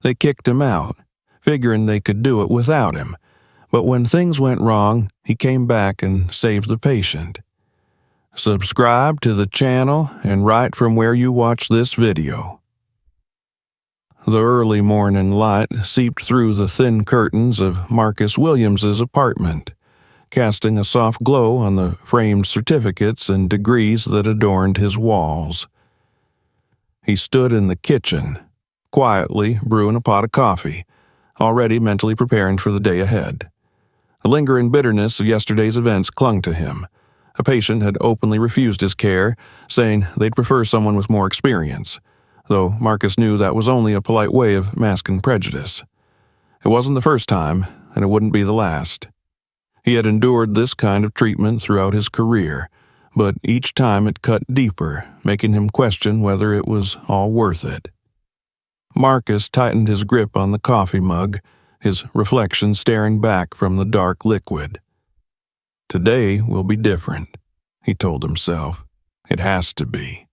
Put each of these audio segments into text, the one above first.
They kicked him out, figuring they could do it without him, but when things went wrong, he came back and saved the patient. Subscribe to the channel and right from where you watch this video. The early morning light seeped through the thin curtains of Marcus Williams's apartment, casting a soft glow on the framed certificates and degrees that adorned his walls. He stood in the kitchen, quietly brewing a pot of coffee, already mentally preparing for the day ahead. The lingering bitterness of yesterday's events clung to him. A patient had openly refused his care, saying they'd prefer someone with more experience, though Marcus knew that was only a polite way of masking prejudice. It wasn't the first time, and it wouldn't be the last. He had endured this kind of treatment throughout his career, but each time it cut deeper, making him question whether it was all worth it. Marcus tightened his grip on the coffee mug, his reflection staring back from the dark liquid. Today will be different, he told himself. It has to be.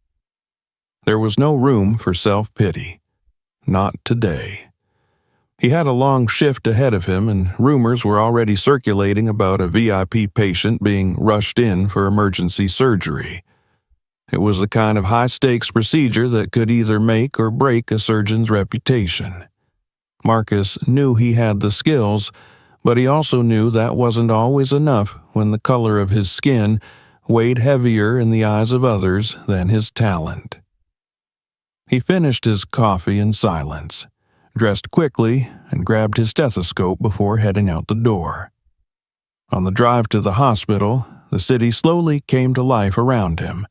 There was no room for self-pity. Not today. He had a long shift ahead of him, and rumors were already circulating about a VIP patient being rushed in for emergency surgery. It was the kind of high-stakes procedure that could either make or break a surgeon's reputation. Marcus knew he had the skills, but he also knew that wasn't always enough when the color of his skin weighed heavier in the eyes of others than his talent. He finished his coffee in silence, dressed quickly, and grabbed his stethoscope before heading out the door. On the drive to the hospital, the city slowly came to life around him.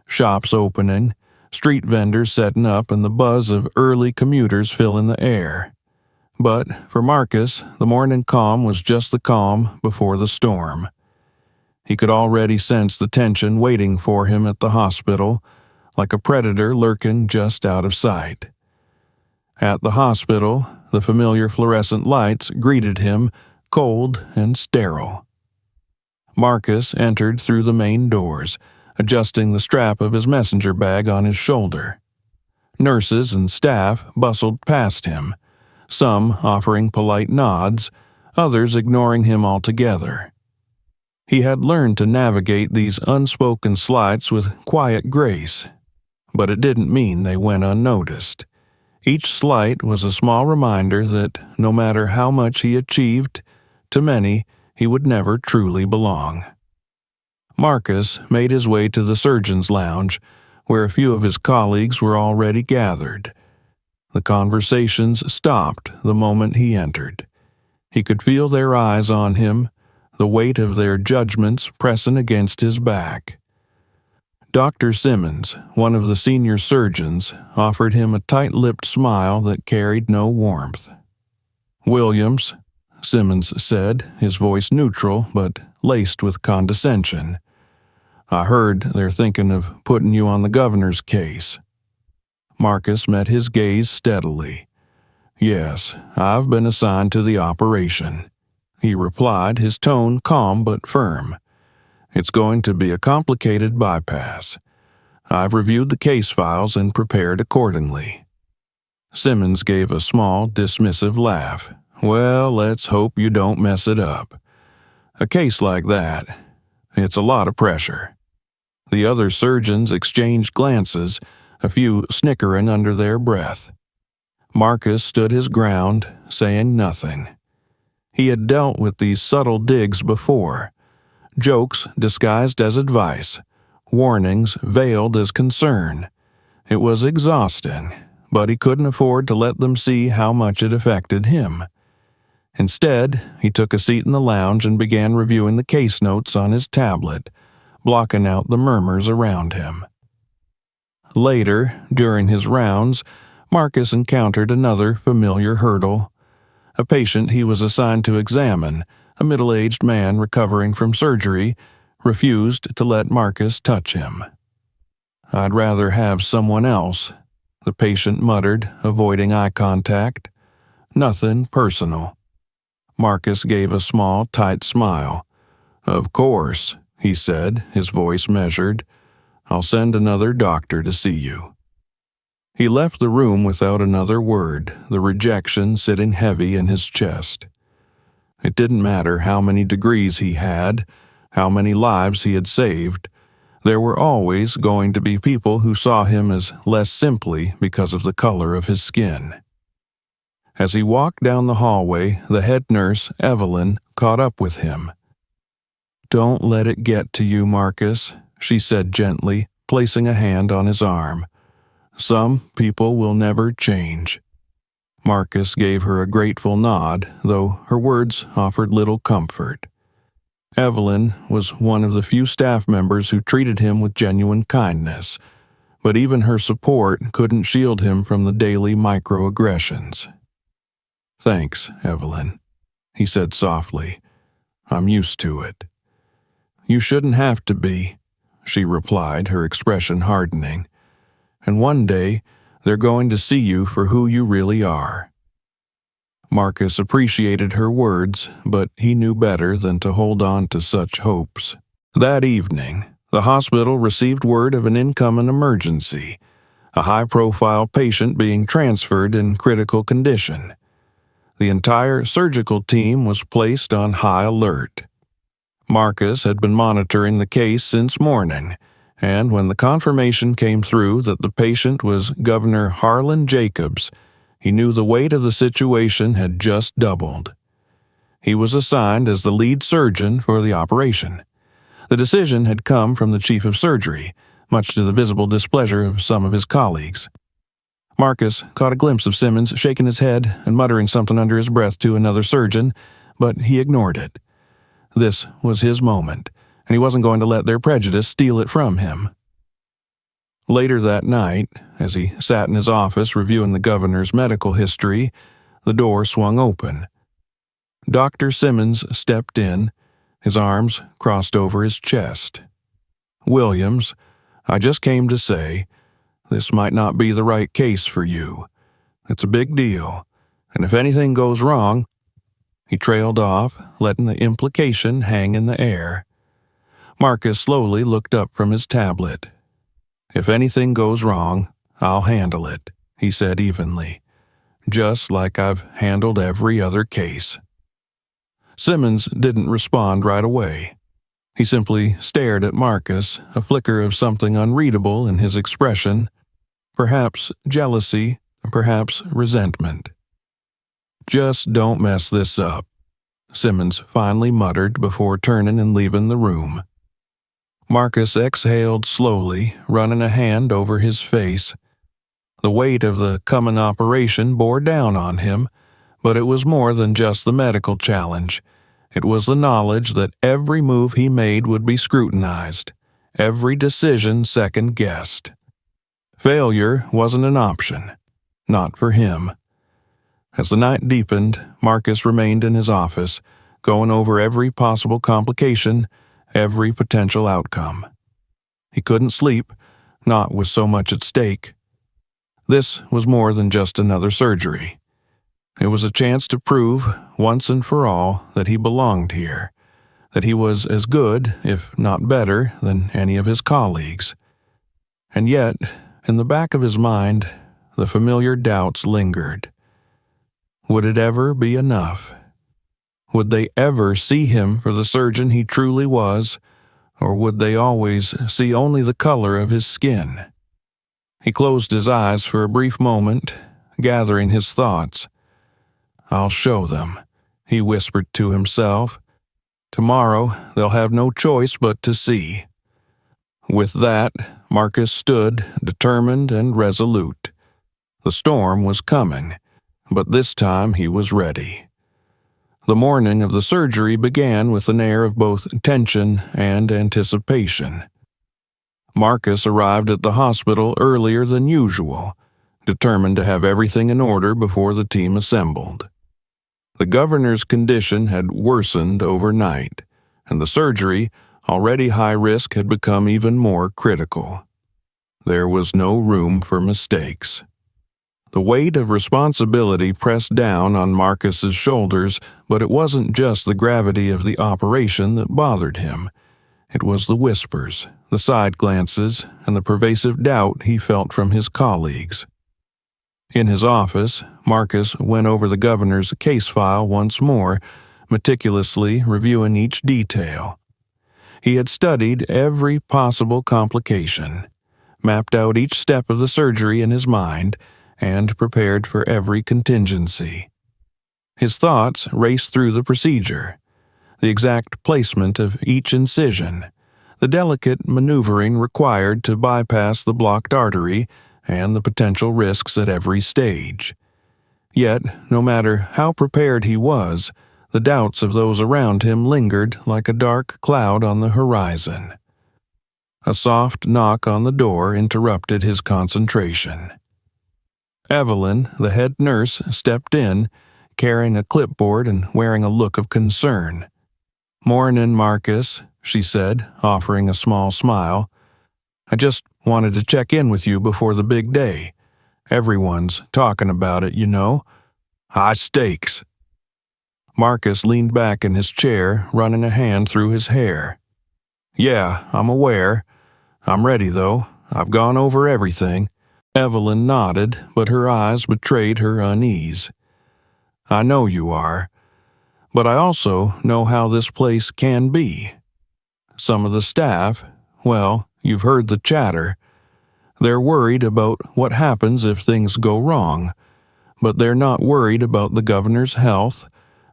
Shops opening, street vendors setting up, and the buzz of early commuters filling the air. But for Marcus, the morning calm was just the calm before the storm. He could already sense the tension waiting for him at the hospital, like a predator lurking just out of sight. At the hospital, the familiar fluorescent lights greeted him, cold and sterile. Marcus entered through the main doors, adjusting the strap of his messenger bag on his shoulder. Nurses and staff bustled past him, some offering polite nods, others ignoring him altogether. He had learned to navigate these unspoken slights with quiet grace, but it didn't mean they went unnoticed. Each slight was a small reminder that no matter how much he achieved, to many he would never truly belong. Marcus made his way to the surgeon's lounge, where a few of his colleagues were already gathered. The conversations stopped the moment he entered. He could feel their eyes on him, the weight of their judgments pressing against his back. Dr. Simmons, one of the senior surgeons, offered him a tight-lipped smile that carried no warmth. "Williams," Simmons said, his voice neutral but laced with condescension. "I heard they're thinking of putting you on the governor's case." Marcus met his gaze steadily. "Yes, I've been assigned to the operation," he replied, his tone calm but firm. "It's going to be a complicated bypass. I've reviewed the case files and prepared accordingly." Simmons gave a small, dismissive laugh. "Well, let's hope you don't mess it up. A case like that, it's a lot of pressure." The other surgeons exchanged glances, a few snickering under their breath. Marcus stood his ground, saying nothing. He had dealt with these subtle digs before. Jokes disguised as advice, warnings veiled as concern. It was exhausting, but he couldn't afford to let them see how much it affected him. Instead, he took a seat in the lounge and began reviewing the case notes on his tablet, blocking out the murmurs around him. Later, during his rounds, Marcus encountered another familiar hurdle. A patient he was assigned to examine, a middle-aged man recovering from surgery, refused to let Marcus touch him. "I'd rather have someone else," the patient muttered, avoiding eye contact. "Nothing personal." Marcus gave a small, tight smile. "Of course," he said, his voice measured. "I'll send another doctor to see you." He left the room without another word, the rejection sitting heavy in his chest. It didn't matter how many degrees he had, how many lives he had saved. There were always going to be people who saw him as less simply because of the color of his skin. As he walked down the hallway, the head nurse, Evelyn, caught up with him. "Don't let it get to you, Marcus," she said gently, placing a hand on his arm. "Some people will never change." Marcus gave her a grateful nod, though her words offered little comfort. Evelyn was one of the few staff members who treated him with genuine kindness, but even her support couldn't shield him from the daily microaggressions. "Thanks, Evelyn," he said softly. "I'm used to it." "You shouldn't have to be," she replied, her expression hardening. "And one day, they're going to see you for who you really are." Marcus appreciated her words, but he knew better than to hold on to such hopes. That evening, the hospital received word of an incoming emergency, a high-profile patient being transferred in critical condition. The entire surgical team was placed on high alert. Marcus had been monitoring the case since morning, and when the confirmation came through that the patient was Governor Harlan Jacobs, he knew the weight of the situation had just doubled. He was assigned as the lead surgeon for the operation. The decision had come from the chief of surgery, much to the visible displeasure of some of his colleagues. Marcus caught a glimpse of Simmons shaking his head and muttering something under his breath to another surgeon, but he ignored it. This was his moment, and he wasn't going to let their prejudice steal it from him. Later that night, as he sat in his office reviewing the governor's medical history, the door swung open. Dr. Simmons stepped in, his arms crossed over his chest. "Williams, I just came to say, this might not be the right case for you. It's a big deal, and if anything goes wrong—" He trailed off, letting the implication hang in the air. Marcus slowly looked up from his tablet. "If anything goes wrong, I'll handle it," he said evenly, "just like I've handled every other case." Simmons didn't respond right away. He simply stared at Marcus, a flicker of something unreadable in his expression, perhaps jealousy, perhaps resentment. "Just don't mess this up," Simmons finally muttered before turning and leaving the room. Marcus exhaled slowly, running a hand over his face. The weight of the coming operation bore down on him, but it was more than just the medical challenge. It was the knowledge that every move he made would be scrutinized, every decision second-guessed. Failure wasn't an option, not for him. As the night deepened, Marcus remained in his office, going over every possible complication, every potential outcome. He couldn't sleep, not with so much at stake. This was more than just another surgery. It was a chance to prove, once and for all, that he belonged here, that he was as good, if not better, than any of his colleagues. And yet, in the back of his mind, the familiar doubts lingered. Would it ever be enough? Would they ever see him for the surgeon he truly was, or would they always see only the color of his skin? He closed his eyes for a brief moment, gathering his thoughts. "I'll show them," he whispered to himself. "Tomorrow they'll have no choice but to see." With that, Marcus stood, determined and resolute. The storm was coming, but this time he was ready. The morning of the surgery began with an air of both tension and anticipation. Marcus arrived at the hospital earlier than usual, determined to have everything in order before the team assembled. The governor's condition had worsened overnight, and the surgery, already high risk, had become even more critical. There was no room for mistakes. The weight of responsibility pressed down on Marcus's shoulders, but it wasn't just the gravity of the operation that bothered him. It was the whispers, the side glances, and the pervasive doubt he felt from his colleagues. In his office, Marcus went over the governor's case file once more, meticulously reviewing each detail. He had studied every possible complication, mapped out each step of the surgery in his mind, and prepared for every contingency. His thoughts raced through the procedure, the exact placement of each incision, the delicate maneuvering required to bypass the blocked artery, and the potential risks at every stage. Yet, no matter how prepared he was, the doubts of those around him lingered like a dark cloud on the horizon. A soft knock on the door interrupted his concentration. Evelyn, the head nurse, stepped in, carrying a clipboard and wearing a look of concern. "Mornin', Marcus," she said, offering a small smile. "I just wanted to check in with you before the big day. Everyone's talking about it, you know. High stakes." Marcus leaned back in his chair, running a hand through his hair. "Yeah, I'm aware. I'm ready, though. I've gone over everything." Evelyn nodded, but her eyes betrayed her unease. "I know you are. But I also know how this place can be. Some of the staff, well, you've heard the chatter. They're worried about what happens if things go wrong, but they're not worried about the governor's health.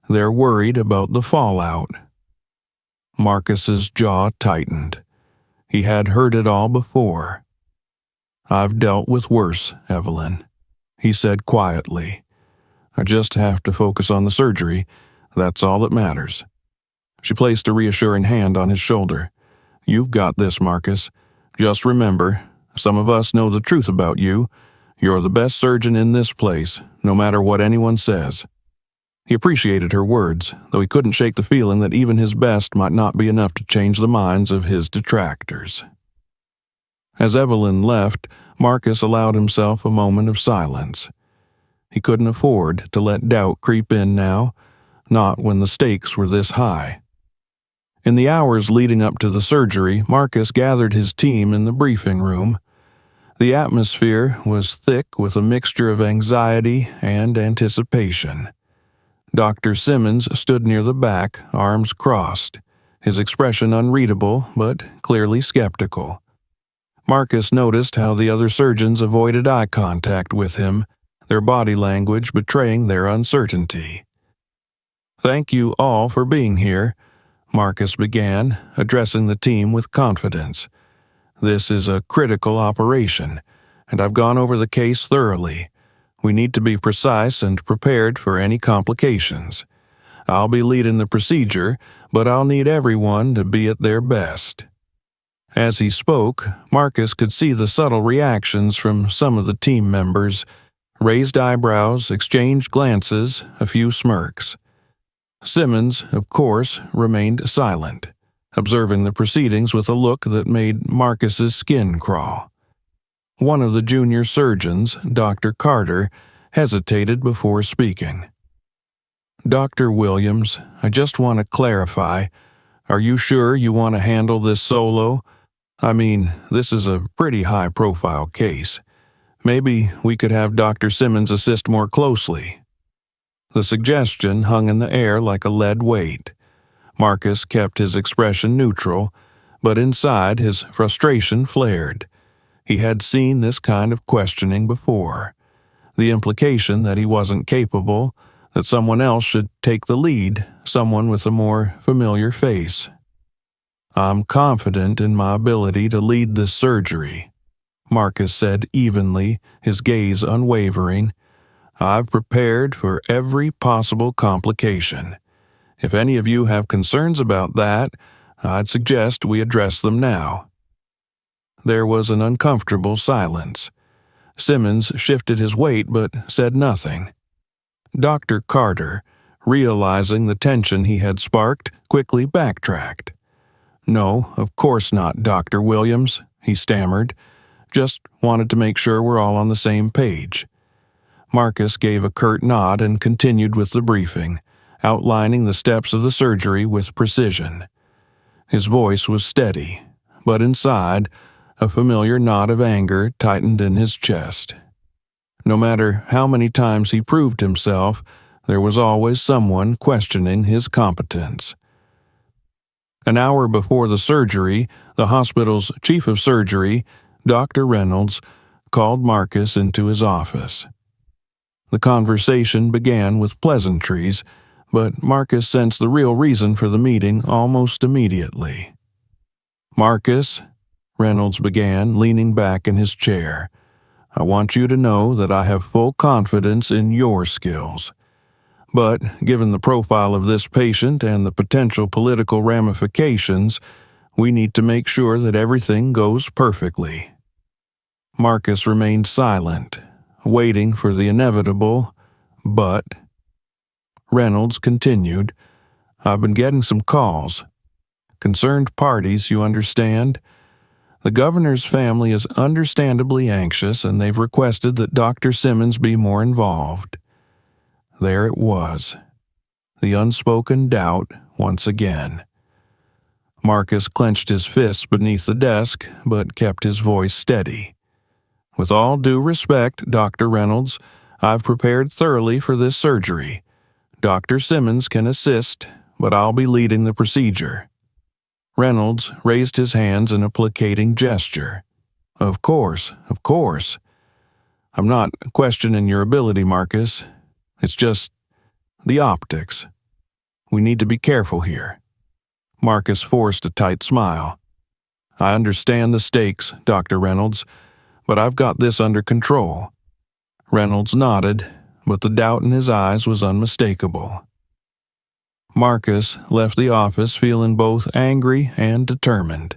They're worried about the fallout." Marcus's jaw tightened. He had heard it all before. "I've dealt with worse, Evelyn," he said quietly. "I just have to focus on the surgery. That's all that matters." She placed a reassuring hand on his shoulder. "You've got this, Marcus. Just remember, some of us know the truth about you. You're the best surgeon in this place, no matter what anyone says." He appreciated her words, though he couldn't shake the feeling that even his best might not be enough to change the minds of his detractors. As Evelyn left, Marcus allowed himself a moment of silence. He couldn't afford to let doubt creep in now, not when the stakes were this high. In the hours leading up to the surgery, Marcus gathered his team in the briefing room. The atmosphere was thick with a mixture of anxiety and anticipation. Dr. Simmons stood near the back, arms crossed, his expression unreadable but clearly skeptical. Marcus noticed how the other surgeons avoided eye contact with him, their body language betraying their uncertainty. "Thank you all for being here," Marcus began, addressing the team with confidence. "This is a critical operation, and I've gone over the case thoroughly. We need to be precise and prepared for any complications. I'll be leading the procedure, but I'll need everyone to be at their best." As he spoke, Marcus could see the subtle reactions from some of the team members: raised eyebrows, exchanged glances, a few smirks. Simmons, of course, remained silent, observing the proceedings with a look that made Marcus's skin crawl. One of the junior surgeons, Dr. Carter, hesitated before speaking. "Dr. Williams, I just want to clarify. Are you sure you want to handle this solo? I mean, this is a pretty high-profile case. Maybe we could have Dr. Simmons assist more closely." The suggestion hung in the air like a lead weight. Marcus kept his expression neutral, but inside his frustration flared. He had seen this kind of questioning before. The implication that he wasn't capable, that someone else should take the lead, someone with a more familiar face. "I'm confident in my ability to lead this surgery," Marcus said evenly, his gaze unwavering. "I've prepared for every possible complication. If any of you have concerns about that, I'd suggest we address them now." There was an uncomfortable silence. Simmons shifted his weight but said nothing. Dr. Carter, realizing the tension he had sparked, quickly backtracked. "No, of course not, Dr. Williams," he stammered. "Just wanted to make sure we're all on the same page." Marcus gave a curt nod and continued with the briefing, outlining the steps of the surgery with precision. His voice was steady, but inside, a familiar knot of anger tightened in his chest. No matter how many times he proved himself, there was always someone questioning his competence. An hour before the surgery, the hospital's chief of surgery, Dr. Reynolds, called Marcus into his office. The conversation began with pleasantries, but Marcus sensed the real reason for the meeting almost immediately. "Marcus," Reynolds began, leaning back in his chair, "I want you to know that I have full confidence in your skills. But, given the profile of this patient and the potential political ramifications, we need to make sure that everything goes perfectly." Marcus remained silent, waiting for the inevitable, but Reynolds continued, "I've been getting some calls. Concerned parties, you understand. The governor's family is understandably anxious, and they've requested that Dr. Simmons be more involved." There it was, the unspoken doubt once again. Marcus clenched his fists beneath the desk, but kept his voice steady. "With all due respect, Dr. Reynolds, I've prepared thoroughly for this surgery. Dr. Simmons can assist, but I'll be leading the procedure." Reynolds raised his hands in a placating gesture. Of course. I'm not questioning your ability, Marcus. It's just the optics. We need to be careful here." Marcus forced a tight smile. "I understand the stakes, Dr. Reynolds, but I've got this under control." Reynolds nodded, but the doubt in his eyes was unmistakable. Marcus left the office feeling both angry and determined.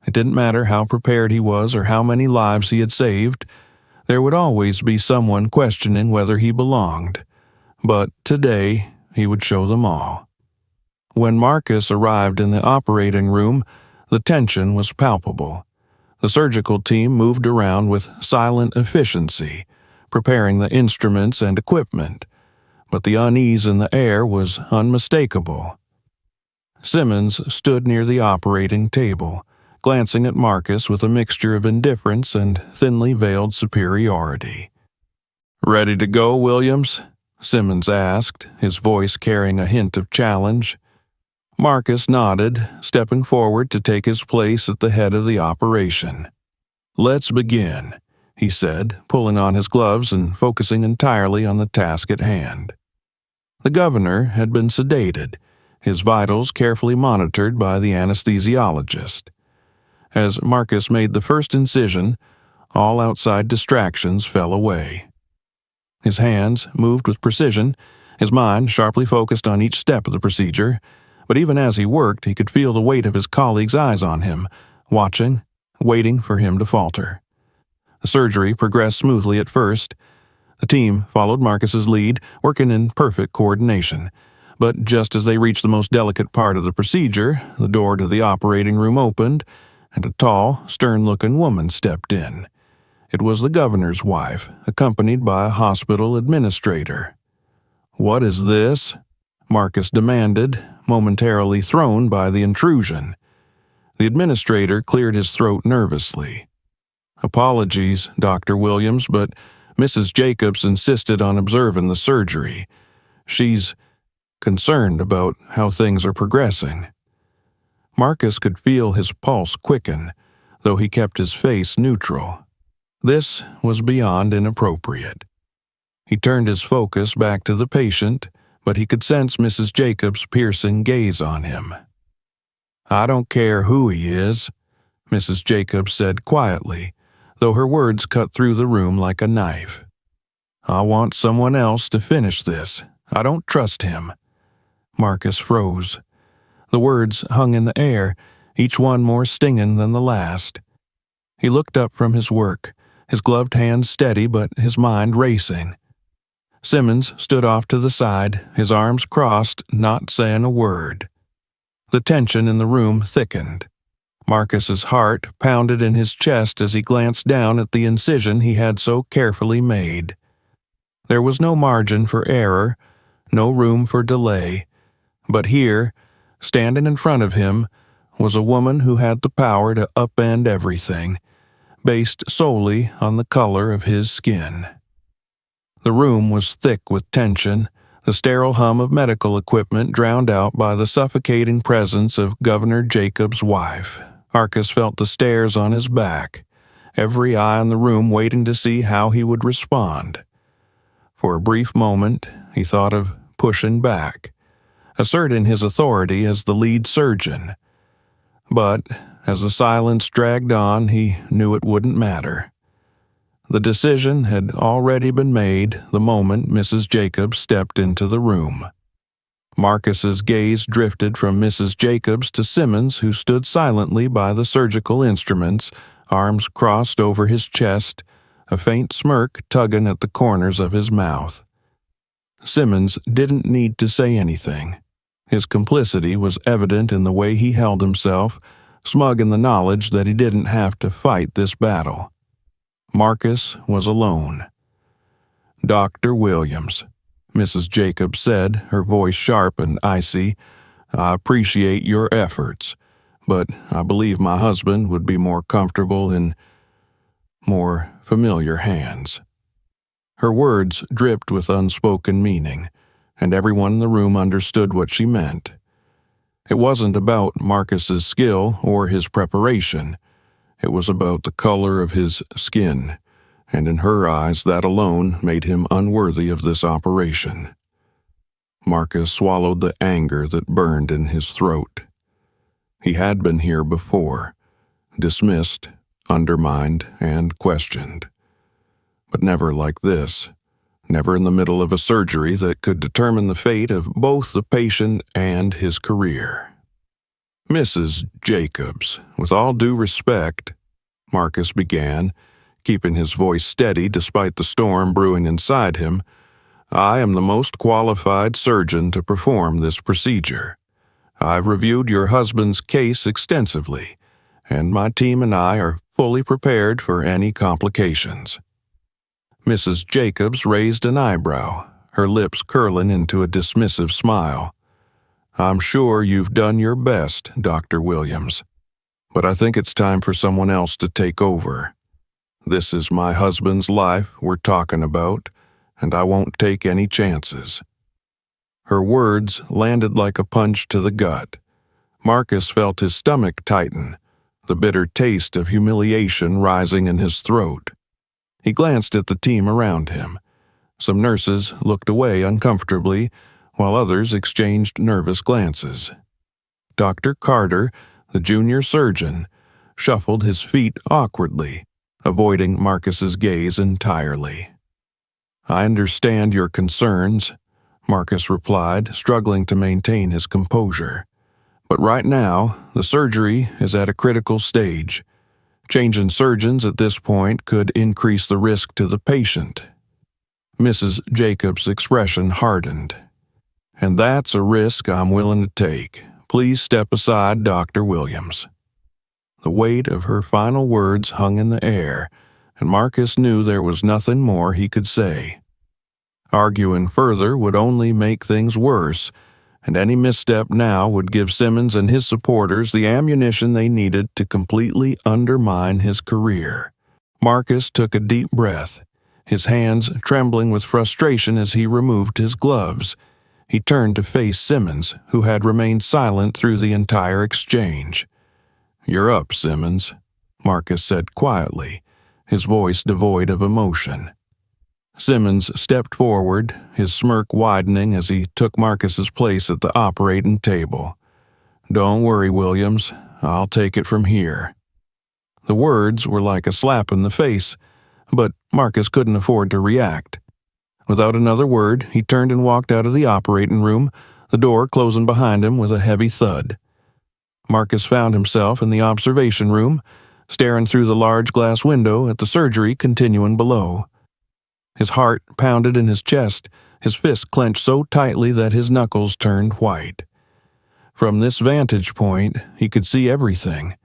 It didn't matter how prepared he was or how many lives he had saved, there would always be someone questioning whether he belonged. But today, he would show them all. When Marcus arrived in the operating room, the tension was palpable. The surgical team moved around with silent efficiency, preparing the instruments and equipment, but the unease in the air was unmistakable. Simmons stood near the operating table, glancing at Marcus with a mixture of indifference and thinly veiled superiority. "Ready to go, Williams?" Simmons asked, his voice carrying a hint of challenge. Marcus nodded, stepping forward to take his place at the head of the operation. "Let's begin," he said, pulling on his gloves and focusing entirely on the task at hand. The governor had been sedated, his vitals carefully monitored by the anesthesiologist. As Marcus made the first incision, all outside distractions fell away. His hands moved with precision, his mind sharply focused on each step of the procedure, but even as he worked, he could feel the weight of his colleagues' eyes on him, watching, waiting for him to falter. The surgery progressed smoothly at first. The team followed Marcus's lead, working in perfect coordination. But just as they reached the most delicate part of the procedure, the door to the operating room opened, and a tall, stern-looking woman stepped in. It was the governor's wife, accompanied by a hospital administrator. "What is this?" Marcus demanded, momentarily thrown by the intrusion. The administrator cleared his throat nervously. "Apologies, Dr. Williams, but Mrs. Jacobs insisted on observing the surgery. She's concerned about how things are progressing." Marcus could feel his pulse quicken, though he kept his face neutral. This was beyond inappropriate. He turned his focus back to the patient, but he could sense Mrs. Jacobs' piercing gaze on him. "I don't care who he is," Mrs. Jacobs said quietly, though her words cut through the room like a knife. "I want someone else to finish this. I don't trust him." Marcus froze. The words hung in the air, each one more stinging than the last. He looked up from his work, his gloved hands steady but his mind racing. Simmons stood off to the side, his arms crossed, not saying a word. The tension in the room thickened. Marcus's heart pounded in his chest as he glanced down at the incision he had so carefully made. There was no margin for error, no room for delay, but here, standing in front of him, was a woman who had the power to upend everything, based solely on the color of his skin. The room was thick with tension, the sterile hum of medical equipment drowned out by the suffocating presence of Governor Jacob's wife. Marcus felt the stares on his back, every eye in the room waiting to see how he would respond. For a brief moment, he thought of pushing back, asserting his authority as the lead surgeon. But as the silence dragged on, he knew it wouldn't matter. The decision had already been made the moment Mrs. Jacobs stepped into the room. Marcus's gaze drifted from Mrs. Jacobs to Simmons, who stood silently by the surgical instruments, arms crossed over his chest, a faint smirk tugging at the corners of his mouth. Simmons didn't need to say anything. His complicity was evident in the way he held himself, smug in the knowledge that he didn't have to fight this battle. Marcus was alone. "Dr. Williams," Mrs. Jacobs said, her voice sharp and icy, "I appreciate your efforts, but I believe my husband would be more comfortable in more familiar hands." Her words dripped with unspoken meaning, and everyone in the room understood what she meant. It wasn't about Marcus's skill or his preparation. It was about the color of his skin, and in her eyes that alone made him unworthy of this operation. Marcus swallowed the anger that burned in his throat. He had been here before, dismissed, undermined, and questioned. But never like this, never in the middle of a surgery that could determine the fate of both the patient and his career. "Mrs. Jacobs, with all due respect," Marcus began, keeping his voice steady despite the storm brewing inside him, "I am the most qualified surgeon to perform this procedure. I've reviewed your husband's case extensively, and my team and I are fully prepared for any complications." Mrs. Jacobs raised an eyebrow, her lips curling into a dismissive smile. "I'm sure you've done your best, Dr. Williams, but I think it's time for someone else to take over. This is my husband's life we're talking about, and I won't take any chances." Her words landed like a punch to the gut. Marcus felt his stomach tighten, the bitter taste of humiliation rising in his throat. He glanced at the team around him. Some nurses looked away uncomfortably, while others exchanged nervous glances. Dr. Carter, the junior surgeon, shuffled his feet awkwardly, avoiding Marcus's gaze entirely. "I understand your concerns," Marcus replied, struggling to maintain his composure. "But right now, the surgery is at a critical stage. Changing surgeons at this point could increase the risk to the patient." Mrs. Jacobs' expression hardened. "And that's a risk I'm willing to take. Please step aside, Dr. Williams." The weight of her final words hung in the air, and Marcus knew there was nothing more he could say. Arguing further would only make things worse, and any misstep now would give Simmons and his supporters the ammunition they needed to completely undermine his career. Marcus took a deep breath, his hands trembling with frustration as he removed his gloves. He turned to face Simmons, who had remained silent through the entire exchange. "You're up, Simmons," Marcus said quietly, his voice devoid of emotion. Simmons stepped forward, his smirk widening as he took Marcus's place at the operating table. "Don't worry, Williams. I'll take it from here." The words were like a slap in the face, but Marcus couldn't afford to react. Without another word, he turned and walked out of the operating room, the door closing behind him with a heavy thud. Marcus found himself in the observation room, staring through the large glass window at the surgery continuing below. His heart pounded in his chest, his fist clenched so tightly that his knuckles turned white. From this vantage point, he could see everything: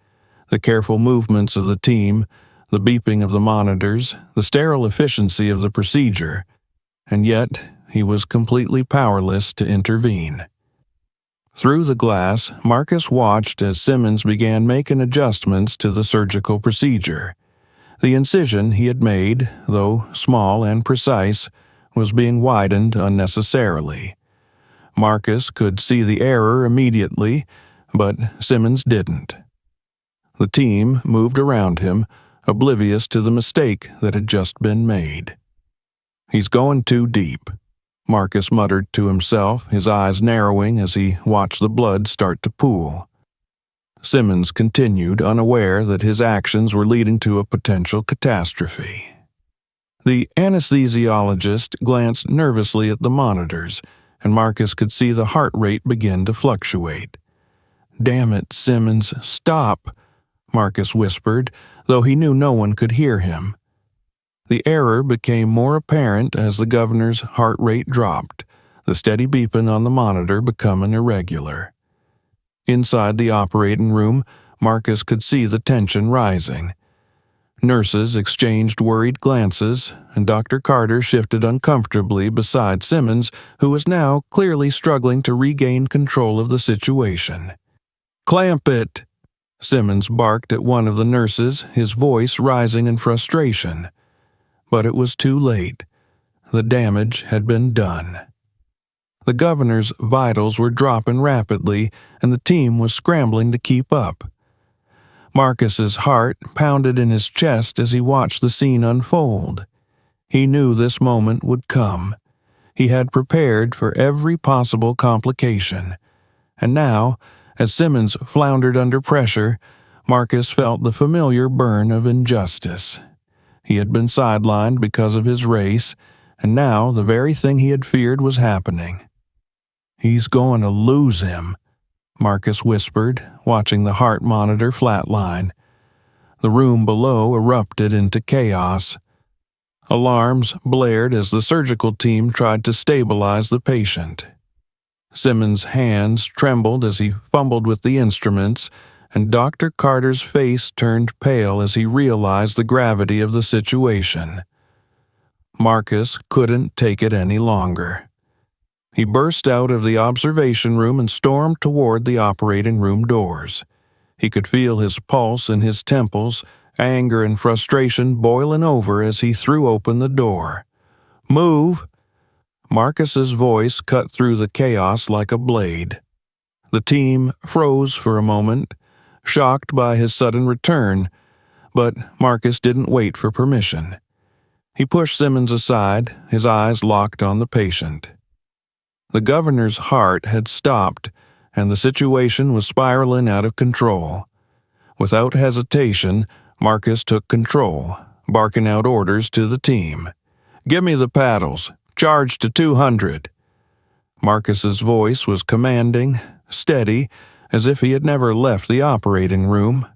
the careful movements of the team, the beeping of the monitors, the sterile efficiency of the procedure, and yet he was completely powerless to intervene. Through the glass, Marcus watched as Simmons began making adjustments to the surgical procedure. The incision he had made, though small and precise, was being widened unnecessarily. Marcus could see the error immediately, but Simmons didn't. The team moved around him, oblivious to the mistake that had just been made. "He's going too deep," Marcus muttered to himself, his eyes narrowing as he watched the blood start to pool. Simmons continued, unaware that his actions were leading to a potential catastrophe. The anesthesiologist glanced nervously at the monitors, and Marcus could see the heart rate begin to fluctuate. "Damn it, Simmons, stop," Marcus whispered, though he knew no one could hear him. The error became more apparent as the governor's heart rate dropped, the steady beeping on the monitor becoming irregular. Inside the operating room, Marcus could see the tension rising. Nurses exchanged worried glances, and Dr. Carter shifted uncomfortably beside Simmons, who was now clearly struggling to regain control of the situation. "Clamp it!" Simmons barked at one of the nurses, his voice rising in frustration. But it was too late. The damage had been done. The governor's vitals were dropping rapidly, and the team was scrambling to keep up. Marcus's heart pounded in his chest as he watched the scene unfold. He knew this moment would come. He had prepared for every possible complication. And now, as Simmons floundered under pressure, Marcus felt the familiar burn of injustice. He had been sidelined because of his race, and now the very thing he had feared was happening. "He's going to lose him," Marcus whispered, watching the heart monitor flatline. The room below erupted into chaos. Alarms blared as the surgical team tried to stabilize the patient. Simmons' hands trembled as he fumbled with the instruments, and Dr. Carter's face turned pale as he realized the gravity of the situation. Marcus couldn't take it any longer. He burst out of the observation room and stormed toward the operating room doors. He could feel his pulse in his temples, anger and frustration boiling over as he threw open the door. "Move!" Marcus's voice cut through the chaos like a blade. The team froze for a moment, shocked by his sudden return, but Marcus didn't wait for permission. He pushed Simmons aside, his eyes locked on the patient. The governor's heart had stopped, and the situation was spiraling out of control. Without hesitation, Marcus took control, barking out orders to the team. "Give me the paddles. Charge to 200. Marcus's voice was commanding, steady, as if he had never left the operating room.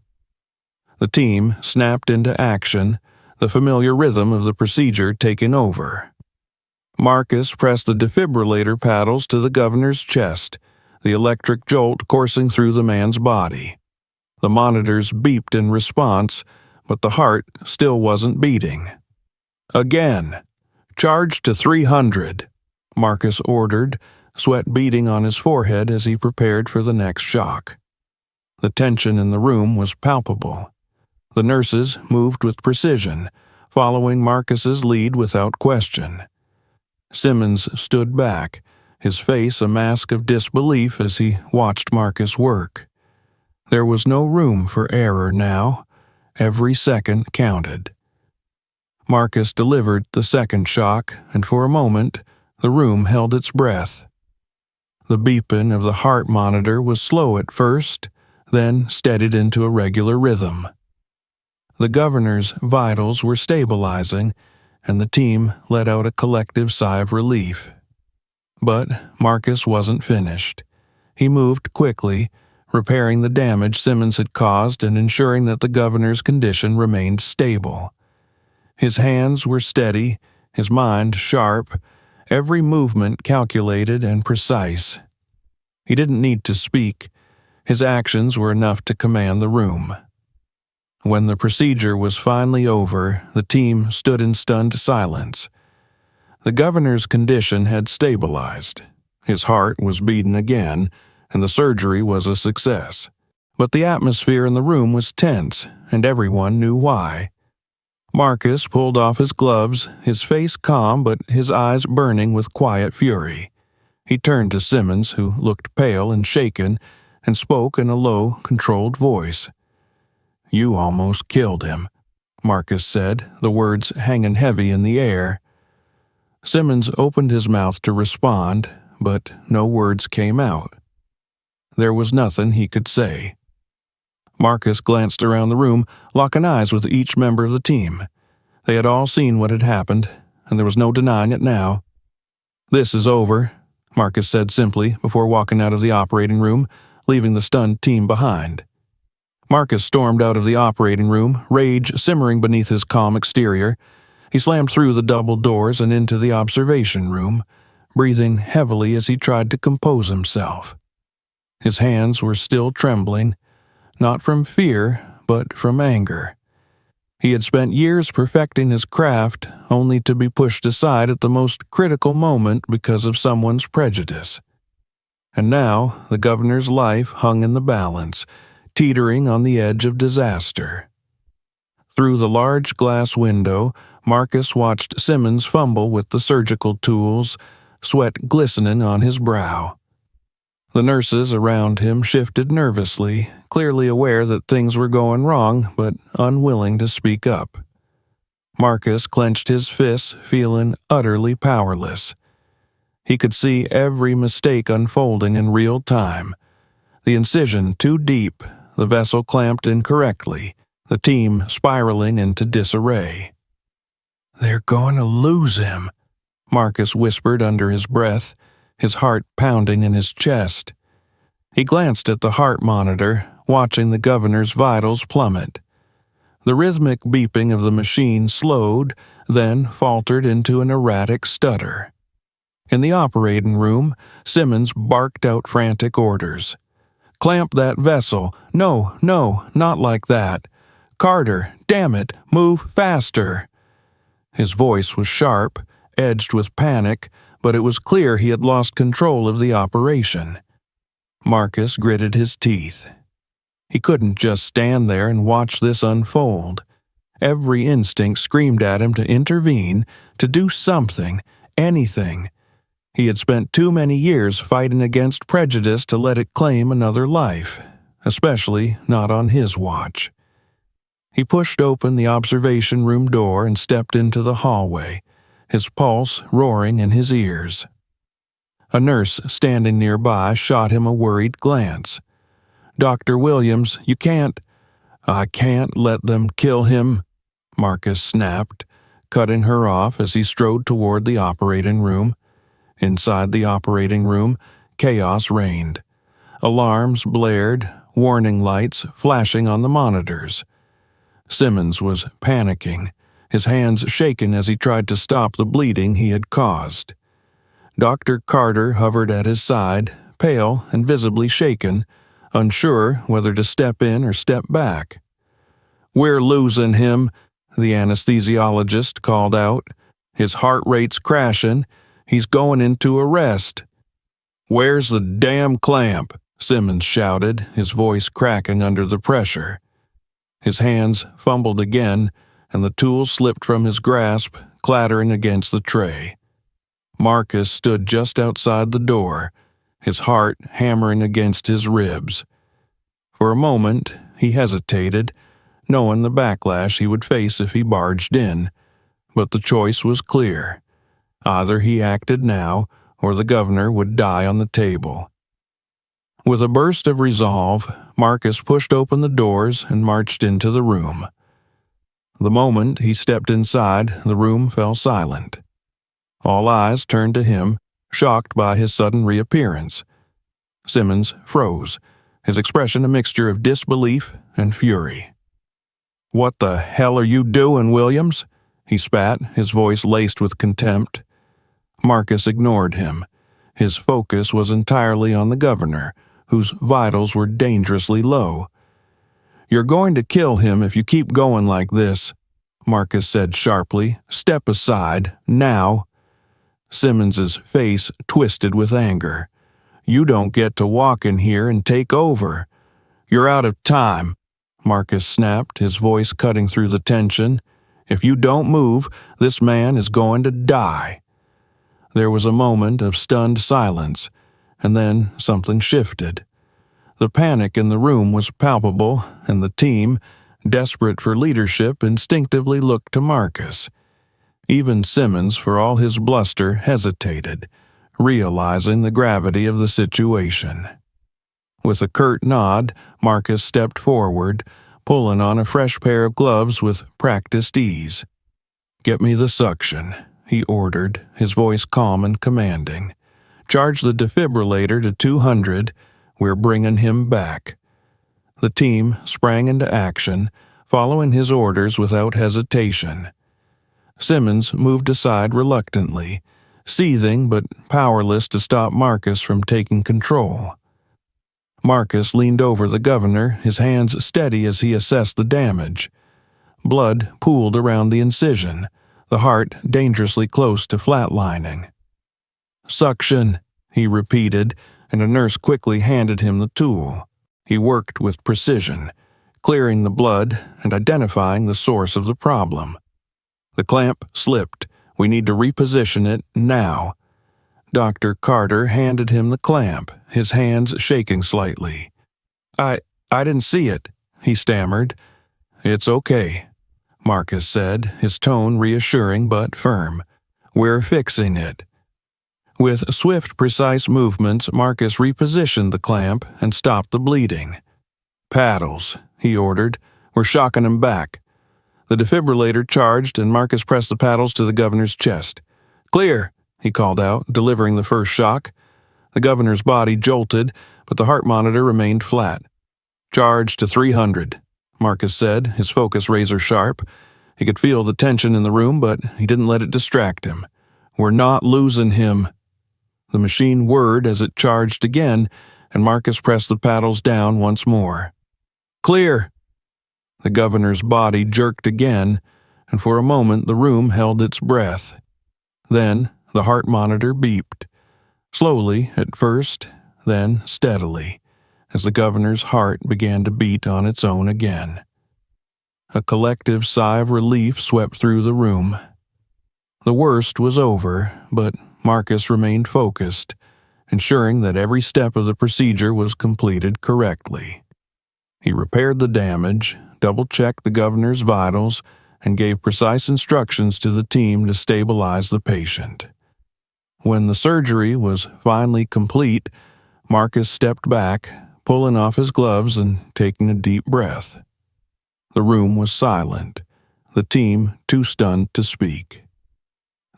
The team snapped into action, the familiar rhythm of the procedure taking over. Marcus pressed the defibrillator paddles to the governor's chest, the electric jolt coursing through the man's body. The monitors beeped in response, but the heart still wasn't beating. "Again! Charge to 300, Marcus ordered, sweat beading on his forehead as he prepared for the next shock. The tension in the room was palpable. The nurses moved with precision, following Marcus's lead without question. Simmons stood back, his face a mask of disbelief as he watched Marcus work. There was no room for error now. Every second counted. Marcus delivered the second shock, and for a moment, the room held its breath. The beeping of the heart monitor was slow at first, then steadied into a regular rhythm. The governor's vitals were stabilizing, and the team let out a collective sigh of relief. But Marcus wasn't finished. He moved quickly, repairing the damage Simmons had caused and ensuring that the governor's condition remained stable. His hands were steady, his mind sharp, every movement calculated and precise. He didn't need to speak. His actions were enough to command the room. When the procedure was finally over, the team stood in stunned silence. The governor's condition had stabilized. His heart was beating again, and the surgery was a success. But the atmosphere in the room was tense, and everyone knew why. Marcus pulled off his gloves, his face calm but his eyes burning with quiet fury. He turned to Simmons, who looked pale and shaken, and spoke in a low, controlled voice. "You almost killed him," Marcus said, the words hanging heavy in the air. Simmons opened his mouth to respond, but no words came out. There was nothing he could say. Marcus glanced around the room, locking eyes with each member of the team. They had all seen what had happened, and there was no denying it now. "This is over," Marcus said simply before walking out of the operating room, leaving the stunned team behind. Marcus stormed out of the operating room, rage simmering beneath his calm exterior. He slammed through the double doors and into the observation room, breathing heavily as he tried to compose himself. His hands were still trembling, not from fear, but from anger. He had spent years perfecting his craft, only to be pushed aside at the most critical moment because of someone's prejudice. And now the governor's life hung in the balance, teetering on the edge of disaster. Through the large glass window, Marcus watched Simmons fumble with the surgical tools, sweat glistening on his brow. The nurses around him shifted nervously, clearly aware that things were going wrong, but unwilling to speak up. Marcus clenched his fists, feeling utterly powerless. He could see every mistake unfolding in real time. The incision too deep, the vessel clamped incorrectly, the team spiraling into disarray. "They're going to lose him," Marcus whispered under his breath, his heart pounding in his chest. He glanced at the heart monitor, watching the governor's vitals plummet. The rhythmic beeping of the machine slowed, then faltered into an erratic stutter. In the operating room, Simmons barked out frantic orders. "Clamp that vessel. No, not like that. Carter, damn it, move faster." His voice was sharp, edged with panic, but it was clear he had lost control of the operation. Marcus gritted his teeth. He couldn't just stand there and watch this unfold. Every instinct screamed at him to intervene, to do something, anything. He had spent too many years fighting against prejudice to let it claim another life, especially not on his watch. He pushed open the observation room door and stepped into the hallway, his pulse roaring in his ears. A nurse standing nearby shot him a worried glance. "Dr. Williams, you can't—" "I can't let them kill him," Marcus snapped, cutting her off as he strode toward the operating room. Inside the operating room, chaos reigned. Alarms blared, warning lights flashing on the monitors. Simmons was panicking, his hands shaking as he tried to stop the bleeding he had caused. Dr. Carter hovered at his side, pale and visibly shaken, unsure whether to step in or step back. "We're losing him," the anesthesiologist called out. "His heart rate's crashing. He's going into arrest." "Where's the damn clamp?" Simmons shouted, his voice cracking under the pressure. His hands fumbled again, and the tool slipped from his grasp, clattering against the tray. Marcus stood just outside the door, his heart hammering against his ribs. For a moment, he hesitated, knowing the backlash he would face if he barged in, but the choice was clear. Either he acted now, or the governor would die on the table. With a burst of resolve, Marcus pushed open the doors and marched into the room. The moment he stepped inside, the room fell silent. All eyes turned to him, shocked by his sudden reappearance. Simmons froze, his expression a mixture of disbelief and fury. "What the hell are you doing, Williams?" he spat, his voice laced with contempt. Marcus ignored him. His focus was entirely on the governor, whose vitals were dangerously low. "You're going to kill him if you keep going like this," Marcus said sharply. "Step aside, now." Simmons's face twisted with anger. "You don't get to walk in here and take over. You're out of time," Marcus snapped, his voice cutting through the tension. If you don't move, this man is going to die." There was a moment of stunned silence, and then something shifted. The panic in the room was palpable, and the team, desperate for leadership, instinctively looked to Marcus. Even Simmons, for all his bluster, hesitated, realizing the gravity of the situation. With a curt nod, Marcus stepped forward, pulling on a fresh pair of gloves with practiced ease. "Get me the suction," he ordered, his voice calm and commanding. "Charge the defibrillator to 200. We're bringing him back." The team sprang into action, following his orders without hesitation. Simmons moved aside reluctantly, seething but powerless to stop Marcus from taking control. Marcus leaned over the governor, his hands steady as he assessed the damage. Blood pooled around the incision, the heart dangerously close to flatlining. "Suction," he repeated, and a nurse quickly handed him the tool. He worked with precision, clearing the blood and identifying the source of the problem. "The clamp slipped. We need to reposition it now." Dr. Carter handed him the clamp, his hands shaking slightly. I didn't see it," he stammered. "It's okay," Marcus said, his tone reassuring but firm. "We're fixing it." With swift, precise movements, Marcus repositioned the clamp and stopped the bleeding. "Paddles," he ordered. "We're shocking him back." The defibrillator charged, and Marcus pressed the paddles to the governor's chest. "Clear," he called out, delivering the first shock. The governor's body jolted, but the heart monitor remained flat. "Charge to 300, Marcus said, his focus razor-sharp. He could feel the tension in the room, but he didn't let it distract him. "We're not losing him." The machine whirred as it charged again, and Marcus pressed the paddles down once more. "Clear!" The governor's body jerked again, and for a moment the room held its breath. Then the heart monitor beeped. Slowly at first, then steadily, as the governor's heart began to beat on its own again. A collective sigh of relief swept through the room. The worst was over, but Marcus remained focused, ensuring that every step of the procedure was completed correctly. He repaired the damage, double-checked the governor's vitals, and gave precise instructions to the team to stabilize the patient. When the surgery was finally complete, Marcus stepped back, pulling off his gloves and taking a deep breath. The room was silent, the team too stunned to speak.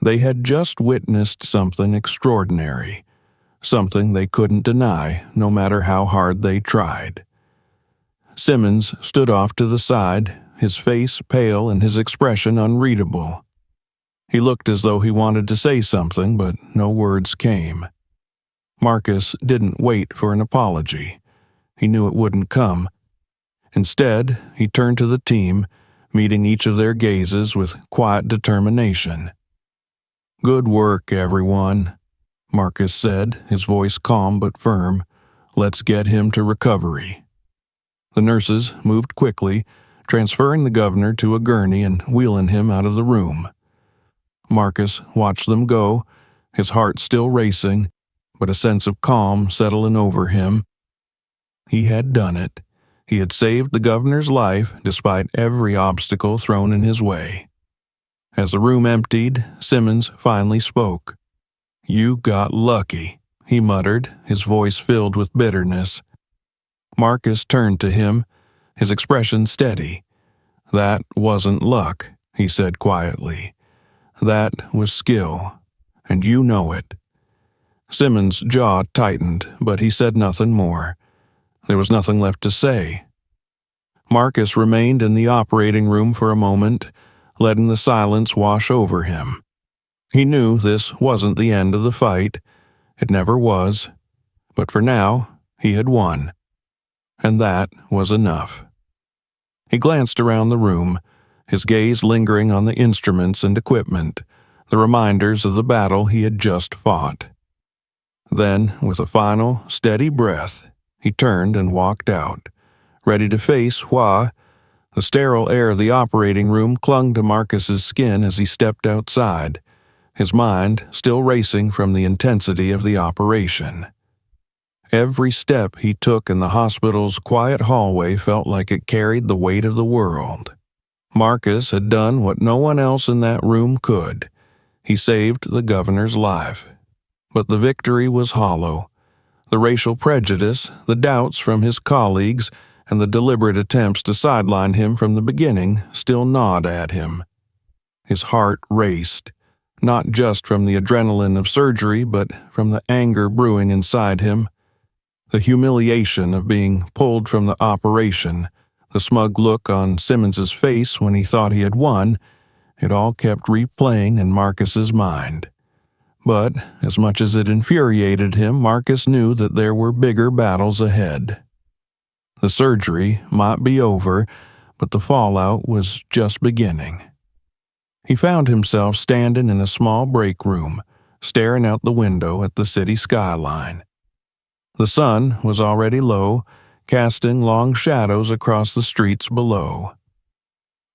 They had just witnessed something extraordinary, something they couldn't deny no matter how hard they tried. Simmons stood off to the side, his face pale and his expression unreadable. He looked as though he wanted to say something, but no words came. Marcus didn't wait for an apology. He knew it wouldn't come. Instead, he turned to the team, meeting each of their gazes with quiet determination. "Good work, everyone," Marcus said, his voice calm but firm. "Let's get him to recovery." The nurses moved quickly, transferring the governor to a gurney and wheeling him out of the room. Marcus watched them go, his heart still racing, but a sense of calm settling over him. He had done it. He had saved the governor's life despite every obstacle thrown in his way. As the room emptied, Simmons finally spoke. "You got lucky," he muttered, his voice filled with bitterness. Marcus turned to him, his expression steady. "That wasn't luck," he said quietly. "That was skill, and you know it." Simmons' jaw tightened, but he said nothing more. There was nothing left to say. Marcus remained in the operating room for a moment, letting the silence wash over him. He knew this wasn't the end of the fight. It never was. But for now, he had won. And that was enough. He glanced around the room, his gaze lingering on the instruments and equipment, the reminders of the battle he had just fought. Then, with a final, steady breath, he turned and walked out, ready to face Hua, The sterile air of the operating room clung to Marcus's skin as he stepped outside, his mind still racing from the intensity of the operation. Every step he took in the hospital's quiet hallway felt like it carried the weight of the world. Marcus had done what no one else in that room could. He saved the governor's life. But the victory was hollow. The racial prejudice, the doubts from his colleagues, and the deliberate attempts to sideline him from the beginning still gnawed at him. His heart raced, not just from the adrenaline of surgery, but from the anger brewing inside him. The humiliation of being pulled from the operation, the smug look on Simmons's face when he thought he had won, it all kept replaying in Marcus's mind. But, as much as it infuriated him, Marcus knew that there were bigger battles ahead. The surgery might be over, but the fallout was just beginning. He found himself standing in a small break room, staring out the window at the city skyline. The sun was already low, casting long shadows across the streets below.